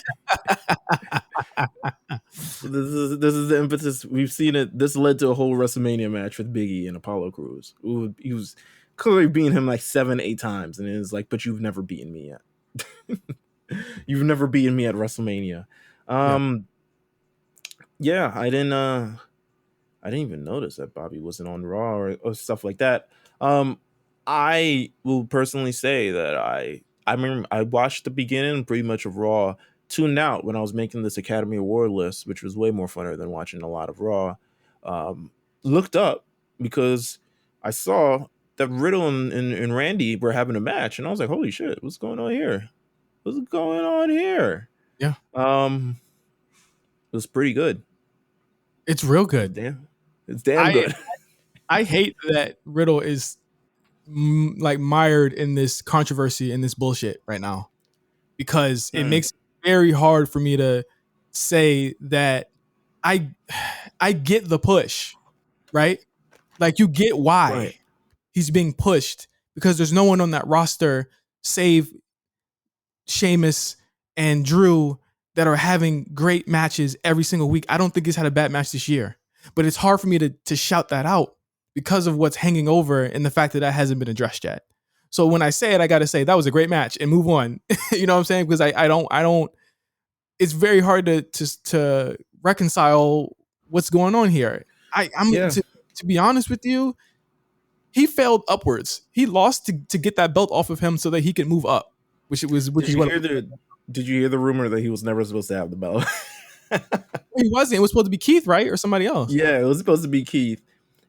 this is the impetus. We've seen it. This led to a whole WrestleMania match with Big E and Apollo Crews. He was clearly beating him like 7-8 times, and it's like, but you've never beaten me yet. You've never beaten me at WrestleMania. Yeah, I didn't even notice that Bobby wasn't on Raw or stuff like that. I will personally say that I remember I watched the beginning pretty much of Raw, tuned out when I was making this Academy Award list, which was way more funner than watching a lot of Raw. Looked up because I saw that Riddle and Randy were having a match, and I was like, holy shit, what's going on here? Yeah. It was pretty good. It's real good. It's damn good. I hate that Riddle is like mired in this controversy and this bullshit right now, because it makes it very hard for me to say that I get the push, right? Like, you get why he's being pushed, because there's no one on that roster save Sheamus and Drew that are having great matches every single week. I don't think he's had a bad match this year, but it's hard for me to shout that out because of what's hanging over and the fact that hasn't been addressed yet. So when I say it, I got to say that was a great match and move on. You know what I'm saying? Because I don't, it's very hard to reconcile what's going on here. To be honest with you, he failed upwards. He lost to get that belt off of him so that he could move up, Did you hear the rumor that he was never supposed to have the belt? He wasn't. It was supposed to be Keith, right? Or somebody else. Yeah, it was supposed to be Keith.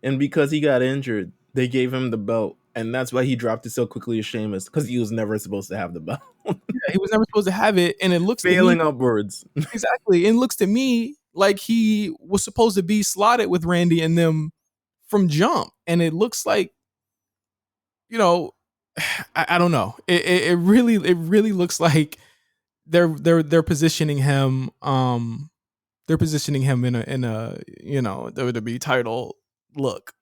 And because he got injured, they gave him the belt. And that's why he dropped it so quickly as Sheamus, because he was never supposed to have the belt. Yeah, he was never supposed to have it. And it looks failing upwards. Exactly. And it looks to me like he was supposed to be slotted with Randy and them from jump. And it looks like, I don't know. It really looks like they're positioning him. They're positioning him in a WWE title look.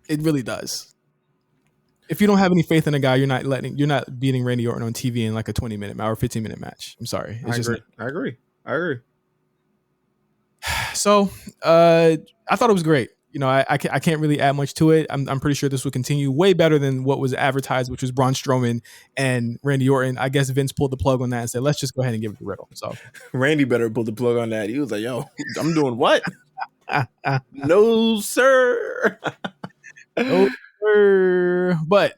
It really does. If you don't have any faith in a guy, you're not beating Randy Orton on TV in like a 20-minute or 15-minute match. I'm sorry. I agree. So I thought it was great. I can't really add much to it. I'm pretty sure this will continue way better than what was advertised, which was Braun Strowman and Randy Orton. I guess Vince pulled the plug on that and said, let's just go ahead and give it to Riddle. So Randy better pull the plug on that. He was like, yo, I'm doing what? No, sir. No, sir. But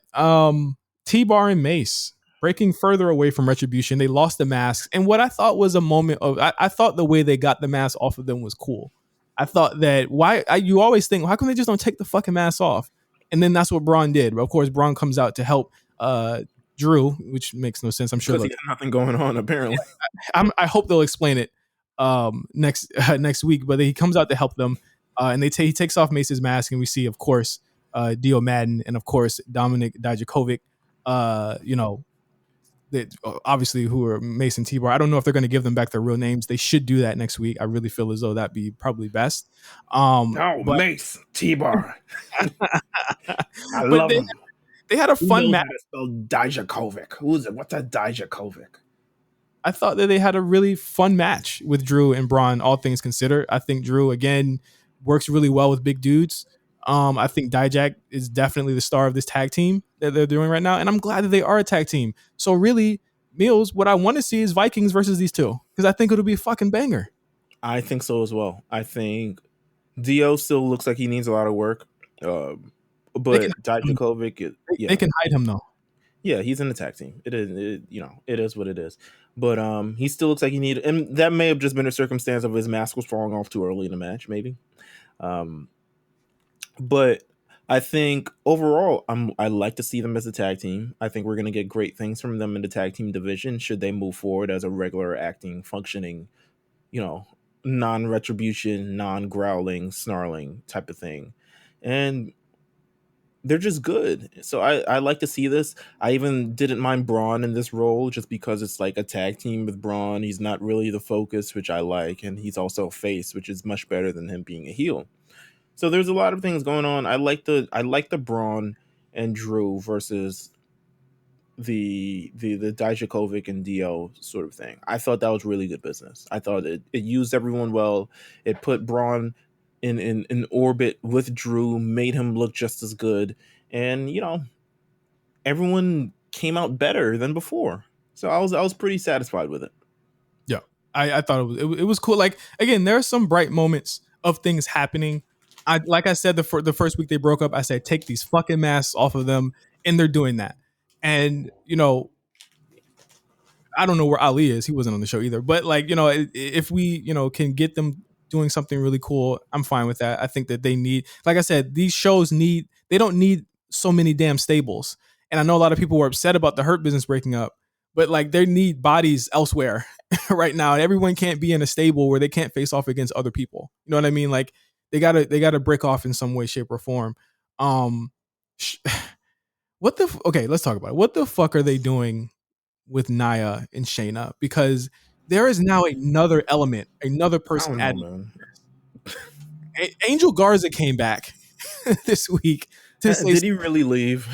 T-Bar and Mace breaking further away from Retribution. They lost the masks. And what I thought was a moment of, I thought the way they got the mask off of them was cool. I thought that you always think, how come they just don't take the fucking mask off? And then that's what Braun did. But of course, Braun comes out to help Drew, which makes no sense. I'm sure because he got nothing going on, apparently. I hope they'll explain it next week. But he comes out to help them, and he takes off Mace's mask, and we see, of course, Dio Madden and of course Dominik Dijakovic. That obviously who are Mace and T-Bar. I don't know if they're going to give them back their real names. They should do that next week. I really feel as though that'd be probably best. Mace, T-Bar. I love them. They had a fun match. Dijakovic. Who is it? What's that Dijakovic? I thought that they had a really fun match with Drew and Braun, all things considered. I think Drew, again, works really well with big dudes. I think Dijak is definitely the star of this tag team that they're doing right now, and I'm glad that they are a tag team. So really, Meelz, what I want to see is Vikings versus these two because I think it'll be a fucking banger. I think so as well. I think Dio still looks like he needs a lot of work, They can but Dijakovic, they can hide him though. yeah, he's in the tag team. It is, it is what it is. But he still looks like he needed, and that may have just been a circumstance of his mask was falling off too early in the match, maybe. But I think overall, I like to see them as a tag team. I think we're going to get great things from them in the tag team division should they move forward as a regular acting, functioning, non-retribution, non-growling, snarling type of thing. And they're just good. So I like to see this. I even didn't mind Braun in this role just because it's like a tag team with Braun. He's not really the focus, which I like. And he's also a face, which is much better than him being a heel. So there's a lot of things going on. I like the Braun and Drew versus the Dijakovic and Dio sort of thing. I thought that was really good business. I thought it used everyone well. It put Braun in orbit with Drew, made him look just as good, and everyone came out better than before. So I was pretty satisfied with it. Yeah, I thought it was cool. Like again, there are some bright moments of things happening. Like I said, the first week they broke up, I said take these fucking masks off of them, and they're doing that. And I don't know where Ali is. He wasn't on the show either. But like, if we, can get them doing something really cool, I'm fine with that. I think that they need, like I said, these shows they don't need so many damn stables. And I know a lot of people were upset about the Hurt Business breaking up, but like they need bodies elsewhere right now. And everyone can't be in a stable where they can't face off against other people. You know what I mean? Like they gotta break off in some way, shape, or form. Okay, let's talk about it. What the fuck are they doing with Nia and Shayna? Because there is now another element, another person I don't added. know, man. Angel Garza came back this week to say Did he really leave?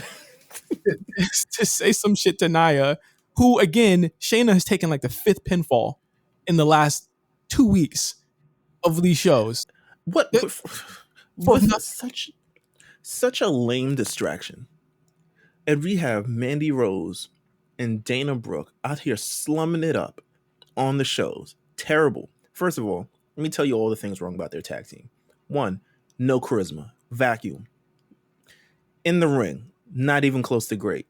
to say some shit to Nia, who again, Shayna has taken like the 5th pinfall in the last 2 weeks of these shows. What? Such a lame distraction. And we have Mandy Rose and Dana Brooke out here slumming it up on the shows. Terrible. First of all, let me tell you all the things wrong about their tag team. 1, no charisma. Vacuum. In the ring, not even close to great.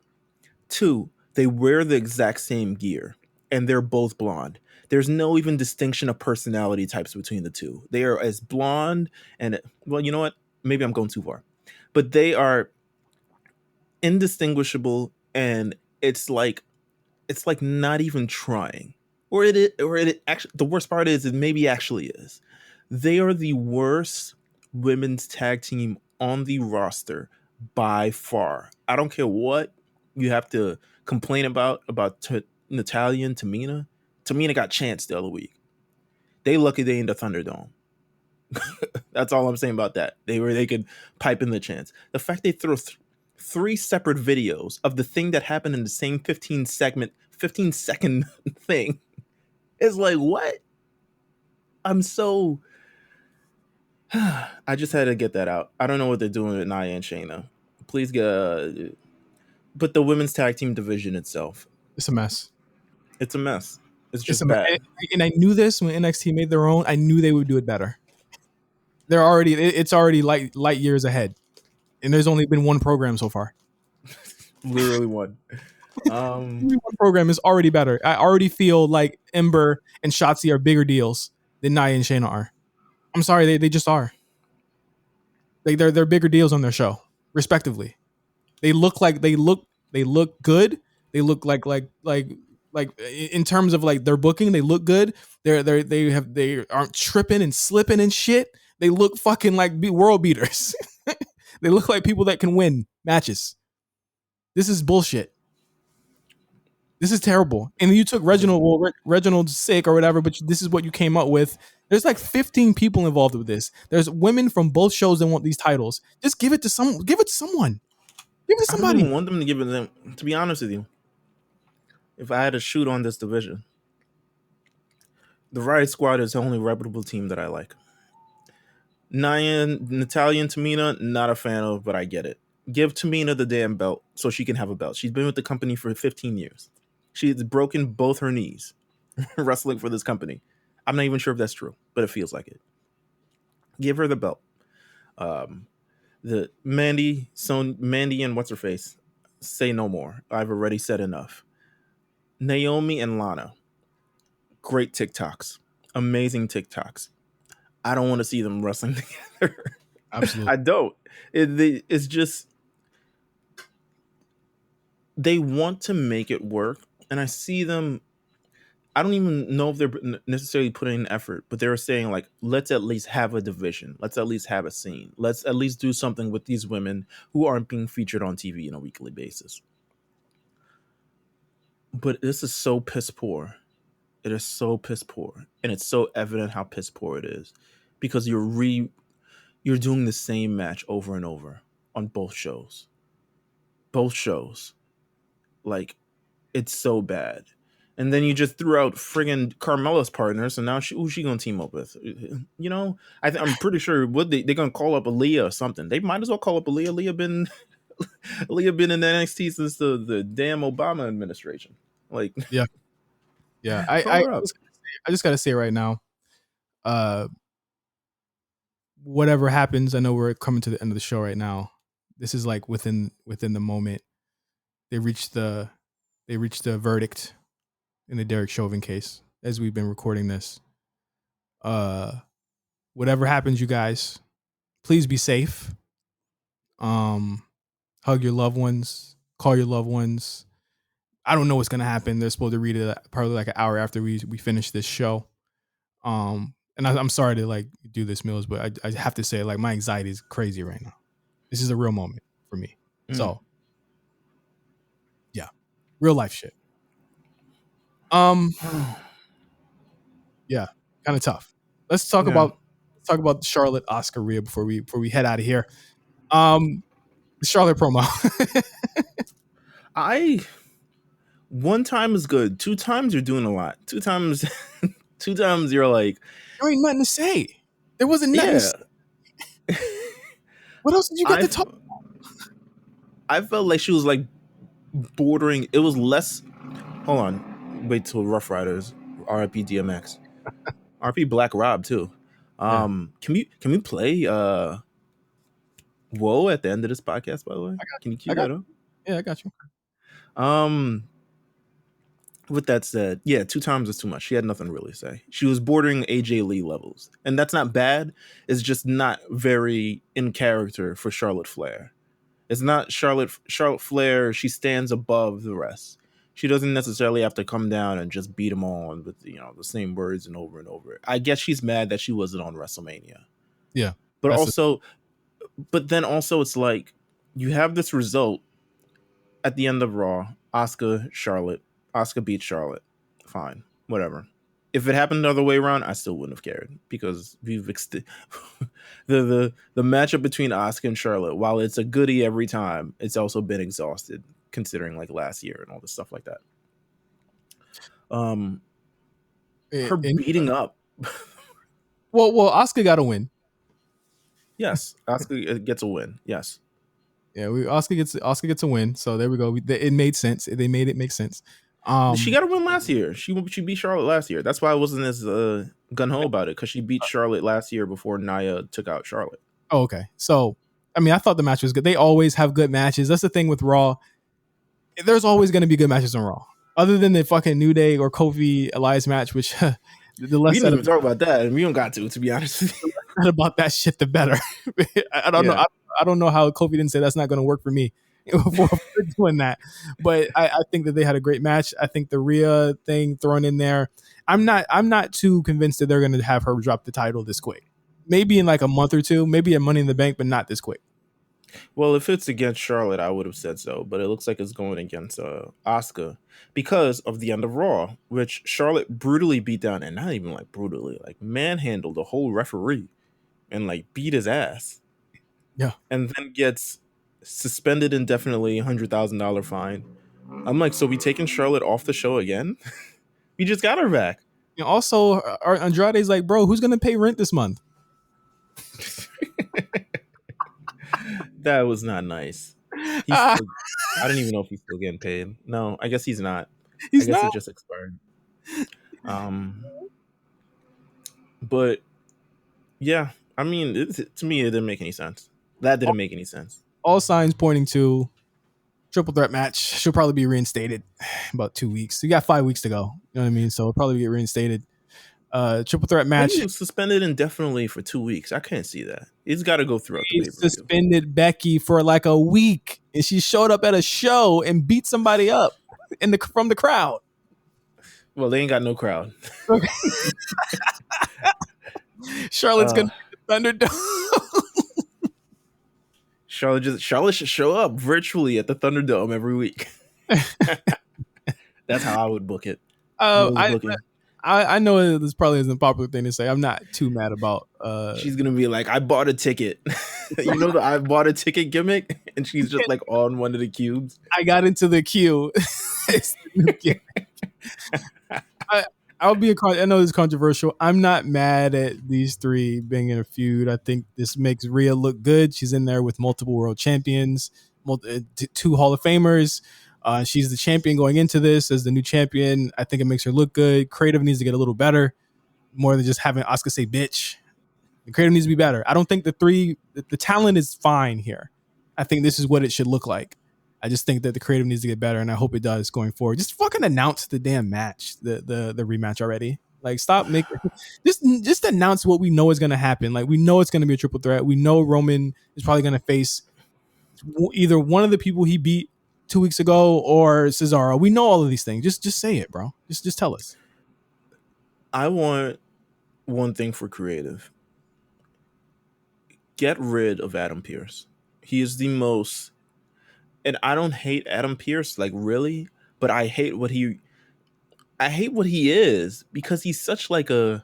2, they wear the exact same gear, and they're both blonde. There's no even distinction of personality types between the two. They are as blonde and, well, you know what? Maybe I'm going too far. But they are indistinguishable, and it's like not even trying. Or it actually, the worst part is it maybe actually is. They are the worst women's tag team on the roster by far. I don't care what you have to complain about Natalya and Tamina. Tamina got chance the other week. They lucky they in the Thunderdome. That's all I'm saying about that. They could pipe in the chance. The fact they throw 3 separate videos of the thing that happened in the same 15-second thing is like, what? I'm so I just had to get that out. I don't know what they're doing with Nia and Shayna. Please get but the women's tag team division itself, It's a mess. it's a mess. It's just bad. And I knew this when NXT made their own. I knew they would do it better. It's already light years ahead, and there's only been one program so far. Literally one. One program is already better. I already feel like Ember and Shotzi are bigger deals than Nia and Shayna are. I'm sorry, they just are. Like they're bigger deals on their show, respectively. They look good. They look like in terms of like their booking, they look good. They aren't tripping and slipping and shit. They look fucking like world beaters. They look like people that can win matches. This is bullshit. This is terrible. And you took Reginald's sick or whatever, but this is what you came up with. There's like 15 people involved with this. There's women from both shows that want these titles. Just give it to someone. Give it to someone. Give it to somebody. I don't even want them to give it to them. To be honest with you, if I had to shoot on this division, the Riot Squad is the only reputable team that I like. Natalia and Tamina, not a fan of, but I get it. Give Tamina the damn belt so she can have a belt. She's been with the company for 15 years. She's broken both her knees wrestling for this company. I'm not even sure if that's true, but it feels like it. Give her the belt. The Mandy and what's her face? Say no more. I've already said enough. Naomi and Lana. Great TikToks. Amazing TikToks. I don't want to see them wrestling together. Absolutely. I don't. It's just they want to make it work, and I see them. I don't even know if they're necessarily putting in effort, but they're saying like, let's at least have a division. Let's at least have a scene. Let's at least do something with these women who aren't being featured on TV on a weekly basis. But this is so piss poor. It is so piss poor, and it's so evident how piss poor it is because you're doing the same match over and over on both shows. Both shows. Like, it's so bad. And then you just threw out friggin' Carmella's partner, so now who's she gonna team up with? You know, I'm pretty sure they're gonna call up Aaliyah or something. They might as well call up Aaliyah. Aaliyah been in NXT since the damn Obama administration. Like, yeah. I just gotta say right now, whatever happens, I know we're coming to the end of the show right now. This is like within the moment. They reached the verdict in the Derek Chauvin case as we've been recording this. Whatever happens, you guys, please be safe. Hug your loved ones, call your loved ones. I don't know what's gonna happen. They're supposed to read it probably like an hour after we finish this show. And I'm sorry to like do this, Meelz, but I have to say, like, my anxiety is crazy right now. This is a real moment for me. So yeah, real life shit. Yeah, kind of tough. Let's talk about Charlotte Asuka Rhea before we head out of here. The Charlotte promo. One time is good. 2 times you're doing a lot. 2 times you're like, there ain't nothing to say. There wasn't nothing to say. What else did you get to talk about? I felt like she was like bordering. It was less. Hold on. Wait till Rough Riders. RIP DMX. RIP Black Rob too. Can we play Whoa at the end of this podcast, by the way? Can you keep that up? Yeah, I got you. With that said, yeah, 2 times is too much. She had nothing to really say. She was bordering AJ Lee levels. And that's not bad. It's just not very in character for Charlotte Flair. It's not Charlotte Flair. She stands above the rest. She doesn't necessarily have to come down and just beat them all with the same words and over. I guess she's mad that she wasn't on WrestleMania. Yeah. But then also it's like you have this result at the end of Raw. Asuka beats Charlotte. Fine. Whatever. If it happened the other way around, I still wouldn't have cared because the matchup between Asuka and Charlotte, while it's a goodie every time, it's also been exhausted considering like last year and all this stuff like that. Her beating up. Well, Asuka got a win. Yes, Asuka gets a win. Yes. Yeah, Asuka gets a win. So there we go. It made sense. They made it make sense. She got a win last year. She beat Charlotte last year. That's why I wasn't as gung-ho about it, because she beat Charlotte last year before Nia took out Charlotte. Oh, okay. So, I mean, I thought the match was good. They always have good matches. That's the thing with Raw. There's always going to be good matches on Raw. Other than the fucking New Day or Kofi Elias match, which the less we didn't even talk about that, and we don't got to be honest with you. About that shit, the better. I don't know. I don't know how Kofi didn't say that's not going to work for me for doing that. But I think that they had a great match. I think the Rhea thing thrown in there. I'm not too convinced that they're going to have her drop the title this quick. Maybe in like a month or two. Maybe at Money in the Bank, but not this quick. Well, if it's against Charlotte, I would have said so. But it looks like it's going against Asuka because of the end of Raw, which Charlotte brutally beat down, and not even like brutally, like manhandled the whole referee and like beat his ass. Yeah. And then gets suspended indefinitely, $100,000 fine. I'm like, so we taking Charlotte off the show again? We just got her back. And also, Andrade's like, bro, who's going to pay rent this month? That was not nice. He's Ah, still, I don't even know if he's still getting paid. No, I guess he's not. I he's guess it not. just expired. Um, but yeah, I mean, to me, it didn't make any sense. That didn't make any sense. All signs pointing to triple threat match. She'll probably be reinstated in about 2 weeks. You got 5 weeks to go. You know what I mean? So it'll probably get reinstated. Triple threat How match. do you suspended indefinitely for 2 weeks? I can't see that. It's got to go throughout the He pay-per-view. suspended Becky for like a week, and she showed up at a show and beat somebody up from the crowd. Well, they ain't got no crowd. Charlotte's gonna be the Thunderdome. Charlotte should show up virtually at the Thunderdome every week. That's how I would book it. I know this probably isn't a popular thing to say. I'm not too mad about. She's gonna be like, I bought a ticket. You know the I bought a ticket gimmick, and she's just like on one of the cubes. I got into the queue. It's the new gimmick. I know this is controversial. I'm not mad at these three being in a feud. I think this makes Rhea look good. She's in there with multiple world champions, 2 Hall of Famers. She's the champion going into this as the new champion. I think it makes her look good. Creative needs to get a little better, more than just having Asuka say bitch. The creative needs to be better. I don't think the talent is fine here. I think this is what it should look like. I just think that the creative needs to get better, and I hope it does going forward. Just fucking announce the damn match, the rematch already. Like, stop making just announce what we know is going to happen. Like, we know it's going to be a triple threat. We know Roman is probably going to face either one of the people he beat 2 weeks ago or Cesaro. We know all of these things. Just say it, bro. Just tell us. I want one thing for creative. Get rid of Adam Pearce. He is the most, and I don't hate Adam Pearce, like really, but I hate what he is, because he's such like I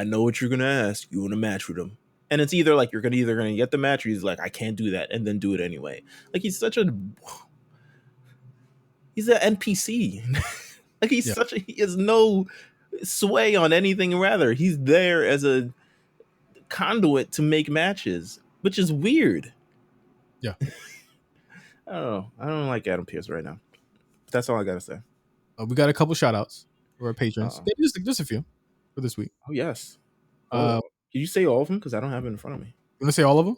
know what you're gonna ask. You want to match with him, and it's either like you're either gonna get the match, or he's like, I can't do that, and then do it anyway. Like he's an NPC. Like he has no sway on anything. Rather, he's there as a conduit to make matches, which is weird. Yeah. I don't know. I don't like Adam Pearce right now. That's all I gotta say. We got a couple shout outs for our patrons. Just a few for this week. Oh yes. Can you say all of them? Because I don't have it in front of me. You want to say all of them?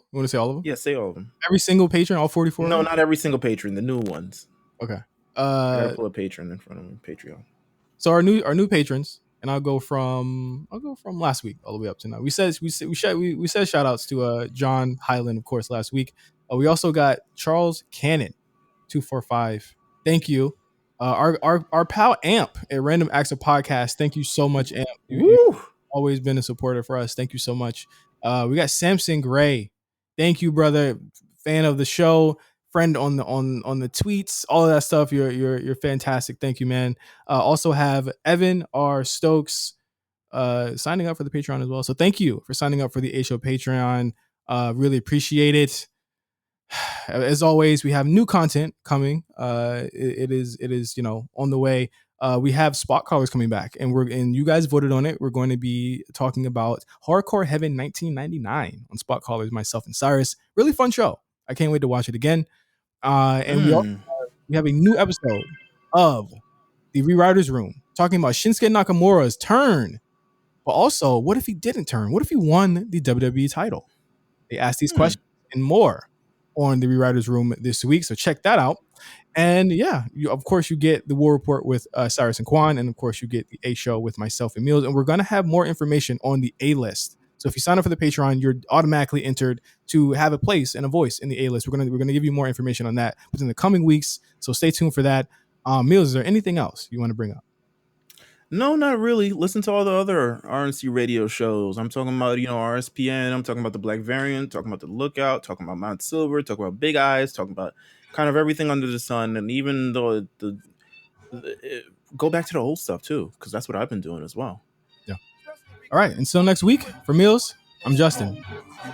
Yeah, say all of them. Every single patron, all 44? No, not every single patron. The new ones. Okay. I gotta pull a patron in front of me. Patreon. So our new patrons, and I'll go from last week all the way up to now. We said shout outs to John Highland, of course, last week. We also got Charles Cannon, 245. Thank you. Our pal Amp at Random Acts of Podcast. Thank you so much, Amp. You've always been a supporter for us. Thank you so much. We got Samson Gray. Thank you, brother. Fan of the show, friend on the tweets, all of that stuff. You're fantastic. Thank you, man. Also have Evan R. Stokes signing up for the Patreon as well. So thank you for signing up for the A Show Patreon. Really appreciate it. As always, we have new content coming. It is on the way. We have spot callers coming back, and you guys voted on it. We're going to be talking about Hardcore Heaven 1999 on spot callers. Myself and Cyrus. Really fun show. I can't wait to watch it again. And we have a new episode of the Rewriters Room talking about Shinsuke Nakamura's turn, but also what if he didn't turn? What if he won the WWE title? They asked these questions and more on the Rewriters Room this week, so check that out. And yeah, of course you get the War Report with Cyrus and Quan, and of course you get the A Show with myself and Meelz, and we're gonna have more information on the A list. So if you sign up for the Patreon, you're automatically entered to have a place and a voice in the A list. We're gonna give you more information on that within the coming weeks, so stay tuned for that. Meelz, is there anything else you want to bring up? No, not really. Listen to all the other RNC radio shows. I'm talking about, RSPN. I'm talking about the Black Variant, talking about the Lookout, talking about Mount Silver, talking about Big Eyes, talking about kind of everything under the sun. And even though go back to the old stuff too, because that's what I've been doing as well. Yeah. All right. Until next week, for Meelz, I'm Justin.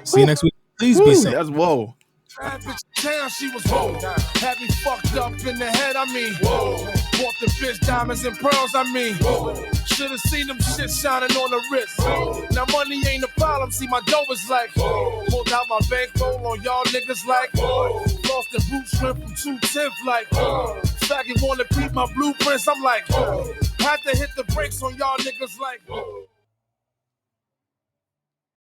See you next week. Please be safe. That's whoa. Bad bitch town, she was whoa. Had me fucked up in the head, I mean. Whoa. Bought the bitch diamonds and pearls, I mean. Whoa. Should've seen them shit shining on the wrist. Whoa. Now money ain't a problem, see my dough is like. Whoa. Pulled out my bankroll on y'all niggas like. Whoa. Lost the roots, went from 210 like. Whoa. Faggot wanna peep my blueprints, I'm like. Whoa. Had to hit the brakes on y'all niggas like. Whoa.